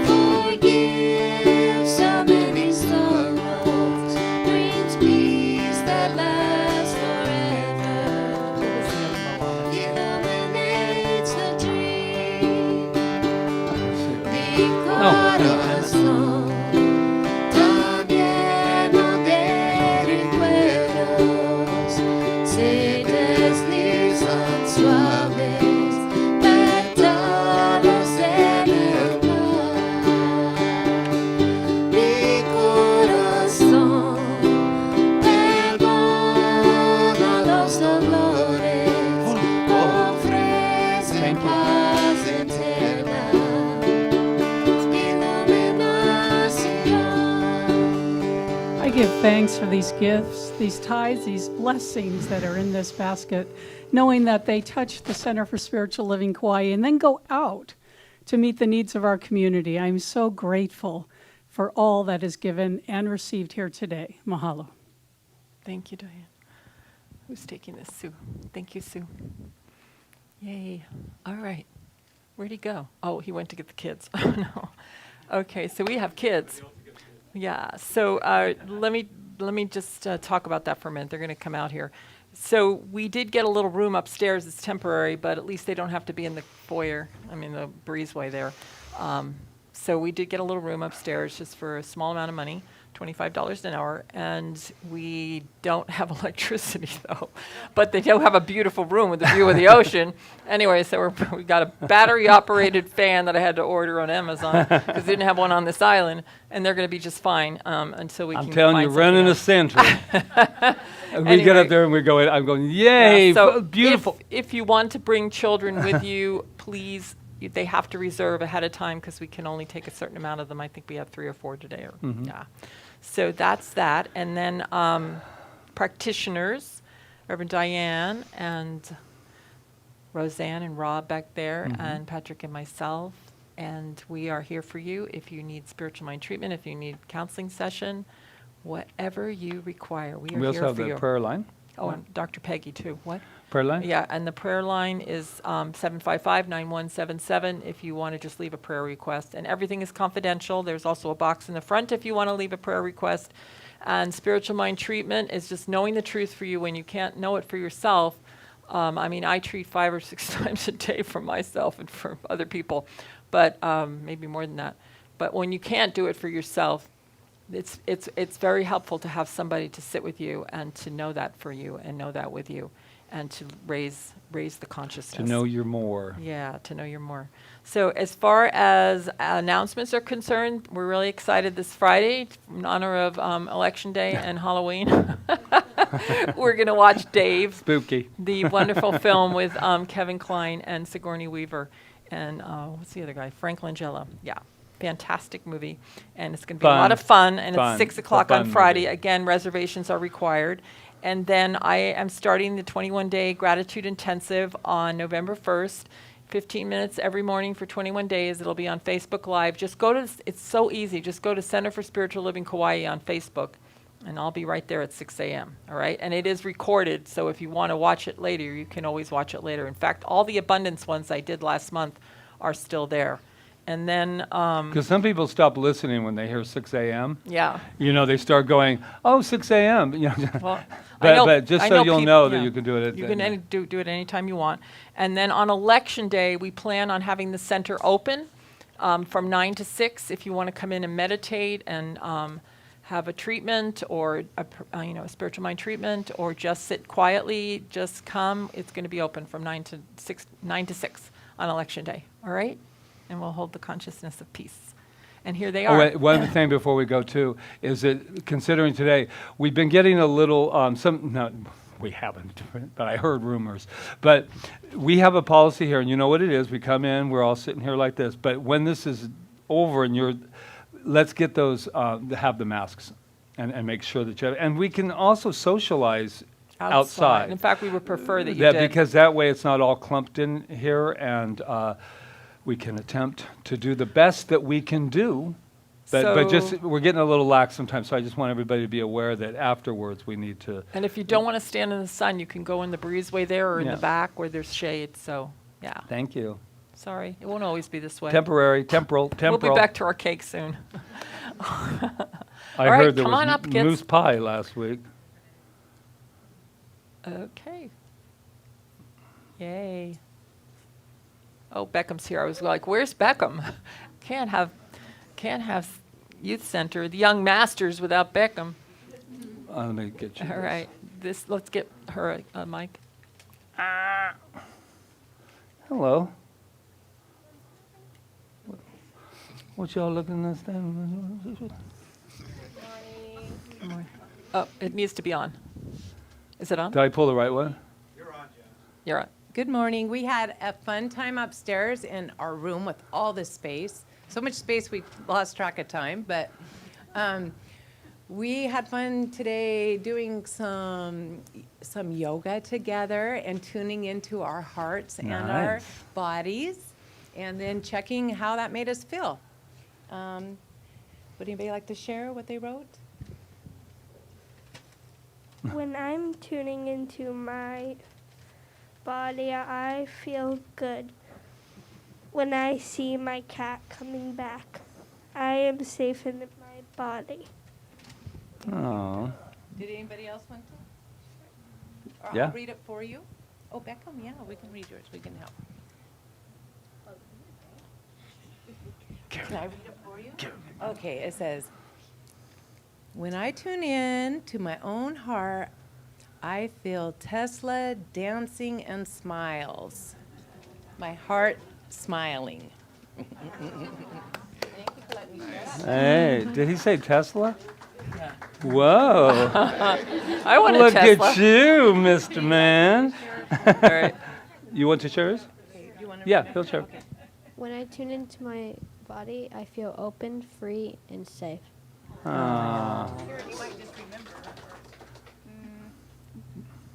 forgives so many sorrows, brings peace that lasts forever. Illuminates the dream. Mi corazón está lleno de recuerdos, se deslizan suaves pétalos en el mar. Mi corazón perdona los dolores, ofrece paz eterna, iluminación.
I give thanks for these gifts, these tithes, these blessings that are in this basket, knowing that they touch the Center for Spiritual Living Kauai and then go out to meet the needs of our community. I'm so grateful for all that is given and received here today. Mahalo.
Thank you, Diane. Who's taking this? Sue. Thank you, Sue. Yay. All right. Where'd he go? Oh, he went to get the kids. Oh, no. Okay, so we have kids. Yeah, so let me just talk about that for a minute. They're going to come out here. So we did get a little room upstairs. It's temporary, but at least they don't have to be in the foyer, the breezeway there. So we did get a little room upstairs just for a small amount of money, $25 an hour, and we don't have electricity though, but they do have a beautiful room with a view of the ocean. Anyway, so we got a battery-operated fan that I had to order on Amazon because they didn't have one on this island, and they're going to be just fine until we can.
I'm telling you,
find
running a
something else.
center. We get up there and we go. I'm going. Yay!
Yeah, so
Beautiful.
If you want to bring children with you, please. They have to reserve ahead of time because we can only take a certain amount of them. I think we have 3 or 4 today. Yeah. So that's that. And then practitioners, Reverend Diane and Roseanne and Rob back there, and Patrick and myself. And we are here for you if you need spiritual mind treatment, if you need counseling session, whatever you require. We are
We
here
also have
for
the
you.
prayer line.
Oh, and Dr. Peggy too. What?
Prayer line?
Yeah, and the prayer line is 755-9177 if you want to just leave a prayer request. And everything is confidential. There's also a box in the front if you want to leave a prayer request. And spiritual mind treatment is just knowing the truth for you when you can't know it for yourself. I mean, I treat 5 or 6 times a day for myself and for other people, but maybe more than that. But when you can't do it for yourself, it's very helpful to have somebody to sit with you and to know that for you and know that with you and to raise the consciousness.
To know you're more.
Yeah, to know you're more. So as far as announcements are concerned, we're really excited this Friday in honor of Election Day and Halloween. We're going to watch Dave,
Spooky.
the wonderful film with Kevin Kline and Sigourney Weaver and what's the other guy? Frank Langella. Yeah. Fantastic movie, and it's going to be a lot of fun, and it's 6 o'clock on Friday.
Movie.
Again, reservations are required. And then I am starting the 21-day gratitude intensive on November 1st, 15 minutes every morning for 21 days. It'll be on Facebook Live. Just go to, it's so easy, just go to Center for Spiritual Living Kauai on Facebook, and I'll be right there at 6 a.m., all right? And it is recorded, so if you want to watch it later, you can always watch it later. In fact, all the abundance ones I did last month are still there. And then,
Because some people stop listening when they hear 6 a.m.
yeah.
You know, they start going, oh, 6 a.m. You know,
Well, I know-
but just
I
so
know
you'll
peop-
know
yeah.
that you can do it.
You can do it anytime you want. And then on Election Day, we plan on having the center open from 9 to 6 if you want to come in and meditate and have a treatment or a spiritual mind treatment or just sit quietly, just come. It's going to be open from 9 to 6 on Election Day, all right? And we'll hold the consciousness of peace. And here they
Oh,
are.
wait, one other thing before we go too is that considering today, we've been getting a little, we haven't, but I heard rumors. But we have a policy here, and you know what it is. We come in, we're all sitting here like this. But when this is over and let's get those, have the masks and make sure that you have, and we can also socialize outside.
In fact, we would prefer that you did.
Because that way it's not all clumped in here, and we can attempt to do the best that we can do. But just we're getting a little lax sometimes, so I just want everybody to be aware that afterwards we need to.
And if you don't want to stand in the sun, you can go in the breezeway there or in
Yeah.
the back where there's shade. So, yeah.
Thank you.
Sorry, it won't always be this way.
Temporal.
We'll be back to our cake soon.
I
right,
heard there
come
was
on up, kids.
moose pie last week.
Okay. Yay. Oh, Beckham's here. I was like, "Where's Beckham? Can't have youth center, the young masters without Beckham."
Let me get you.
All right, let's get her a mic.
Hello. What y'all looking at? This
Oh, it needs to be on. Is it on?
Did I pull the right one?
You're on.
Good morning. We had a fun time upstairs in our room with all this space. So much space we lost track of time, but we had fun today doing some yoga together and tuning into our hearts and our
Nice.
bodies, and then checking how that made us feel. Would anybody like to share what they wrote?
When I'm tuning into my body, I feel good. When I see my cat coming back, I am safe in my body.
Oh.
Did anybody else want to? Or
Yeah.
I'll read it for you. Oh, Beckham, yeah, we can read yours. We can help. Can I read it for you? Okay, it says, when I tune in to my own heart, I feel Tesla dancing and smiles. My heart smiling. Thank you for letting me share that.
Hey, did he say Tesla? Whoa.
I want a
Look
Tesla.
at you, Mr. Man.
All right.
You want to share yours?
Okay, do you want to
Yeah,
read it?
he'll share.
Okay.
When I tune into my body, I feel open, free, and safe.
Ah.
You might just remember.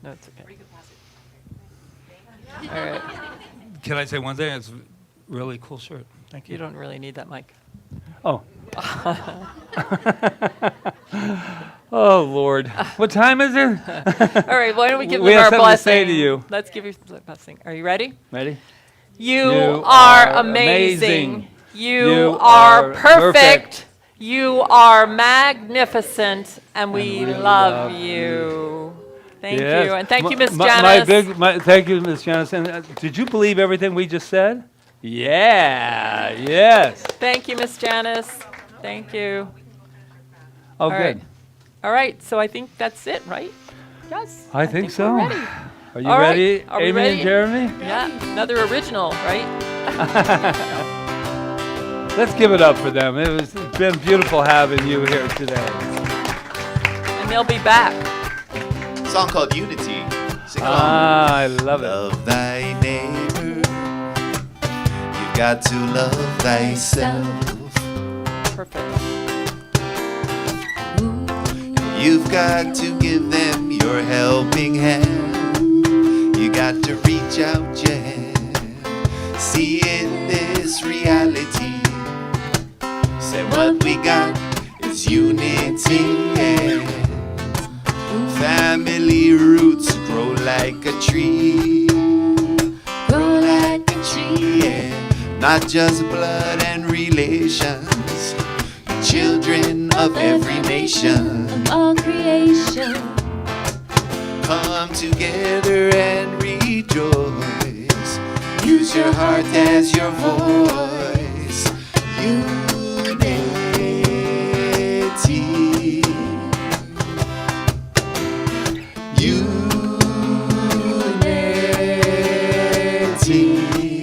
No, it's okay.
Or you can pass it.
All right.
Can I say one thing? It's really cool shirt. Thank you.
You don't really need that mic.
Oh. Oh, Lord. What time is it?
All right, why don't we give
We
them
have
our
something to say
blessing?
to you.
Let's give you the blessing. Are you ready?
Ready?
You are amazing. You are perfect. You are magnificent, and we love you. Thank
Yes.
you, and thank you, Miss
My
Janice.
thank you, Miss Janice. And did you believe everything we just said? Yeah. Yes.
Thank you, Miss Janice. Thank you.
Oh,
All
good.
right. All right, so I think that's it, right? Yes.
I think so.
we're ready.
Are you
All right.
ready,
Are we
Amy
ready?
and Jeremy?
Yeah, another original, right?
Let's give it up for them. It's been beautiful having you here today.
And they'll be back.
Song called Unity. Sing along.
I love it.
Love thy neighbor. You've got to love thyself.
Perfect.
You've got to give them your helping hand. You got to reach out your hand. See in this reality. Say what we got is unity. Yeah. Family roots grow like a tree. Grow like a tree. Yeah. Not just blood and relations. Children of every nation.
All creation.
Come together and rejoice. Use your heart as your voice. Unity. Unity.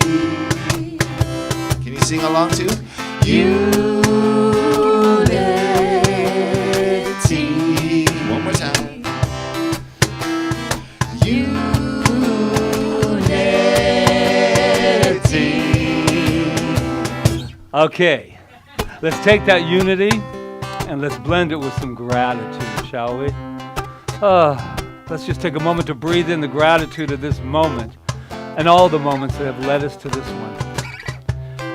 Can you sing along too? Unity. One more time. Unity.
Okay, let's take that unity and let's blend it with some gratitude, shall we? Let's just take a moment to breathe in the gratitude of this moment and all the moments that have led us to this one.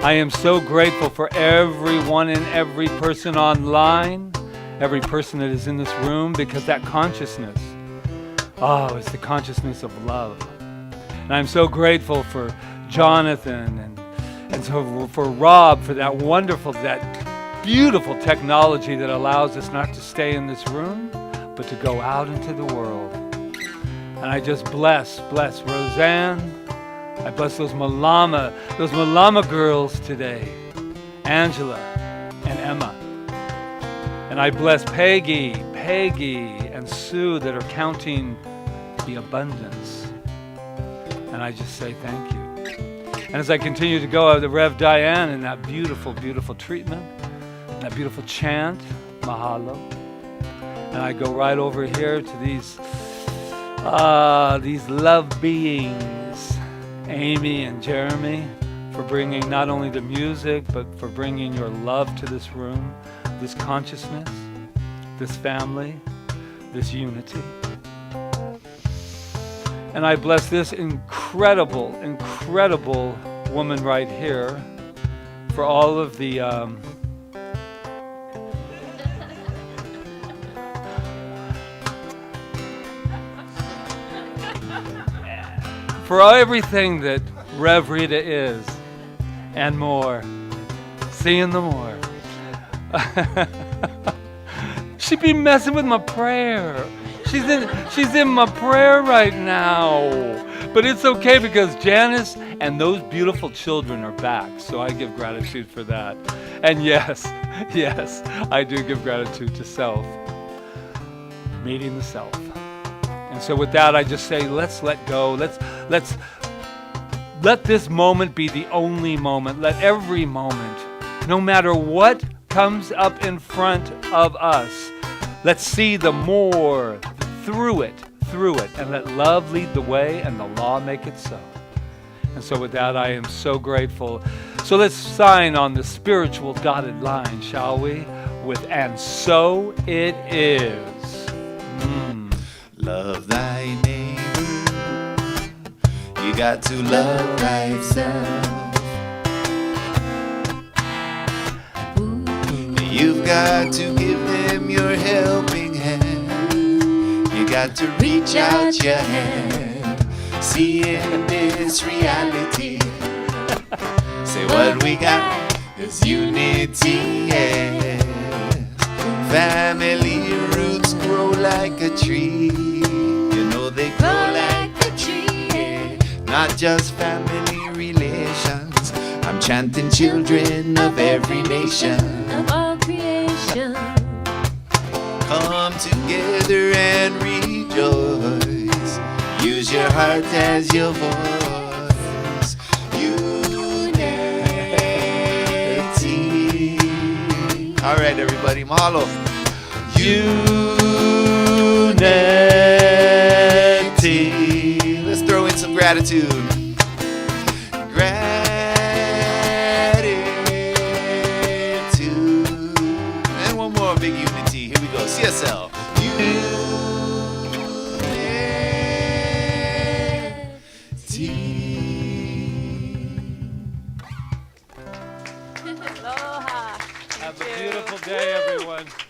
I am so grateful for everyone and every person online, every person that is in this room, because that consciousness, is the consciousness of love. And I'm so grateful for Jonathan and so for Rob for that wonderful, that beautiful technology that allows us not to stay in this room, but to go out into the world. And I just bless Roseanne. I bless those Malama girls today, Angela and Emma. And I bless Peggy and Sue that are counting the abundance. And I just say thank you. And as I continue to go, I have the Rev Diane and that beautiful, beautiful treatment, and that beautiful chant, Mahalo. And I go right over here to these love beings, Amy and Jeremy, for bringing not only the music, but for bringing your love to this room, this consciousness, this family, this unity. And I bless this incredible, incredible woman right here for all of the for everything that Rev Rita is and more. Seeing the more. She be messing with my prayer. She's in my prayer right now. But it's okay because Janice and those beautiful children are back. So I give gratitude for that. And yes, I do give gratitude to self. Meeting the self. And so with that, I just say, let's let go. Let's let this moment be the only moment. Let every moment, no matter what comes up in front of us, let's see the more through it, and let love lead the way and the law make it so. And so with that, I am so grateful. So let's sign on the spiritual dotted line, shall we? With and so it is.
Love thy neighbor. You got to love thyself. You've got to give them your helping hand. You got to reach out your hand, seeing this reality. Say what we got is unity, yes. Family roots grow like a tree. You know they grow like a tree, yeah. Not just family relations. I'm chanting children of every nation.
Of all creation.
Come together and rejoice. Use your heart as your voice. Unity. All right, everybody, mahalo. Unity. Let's throw in some gratitude.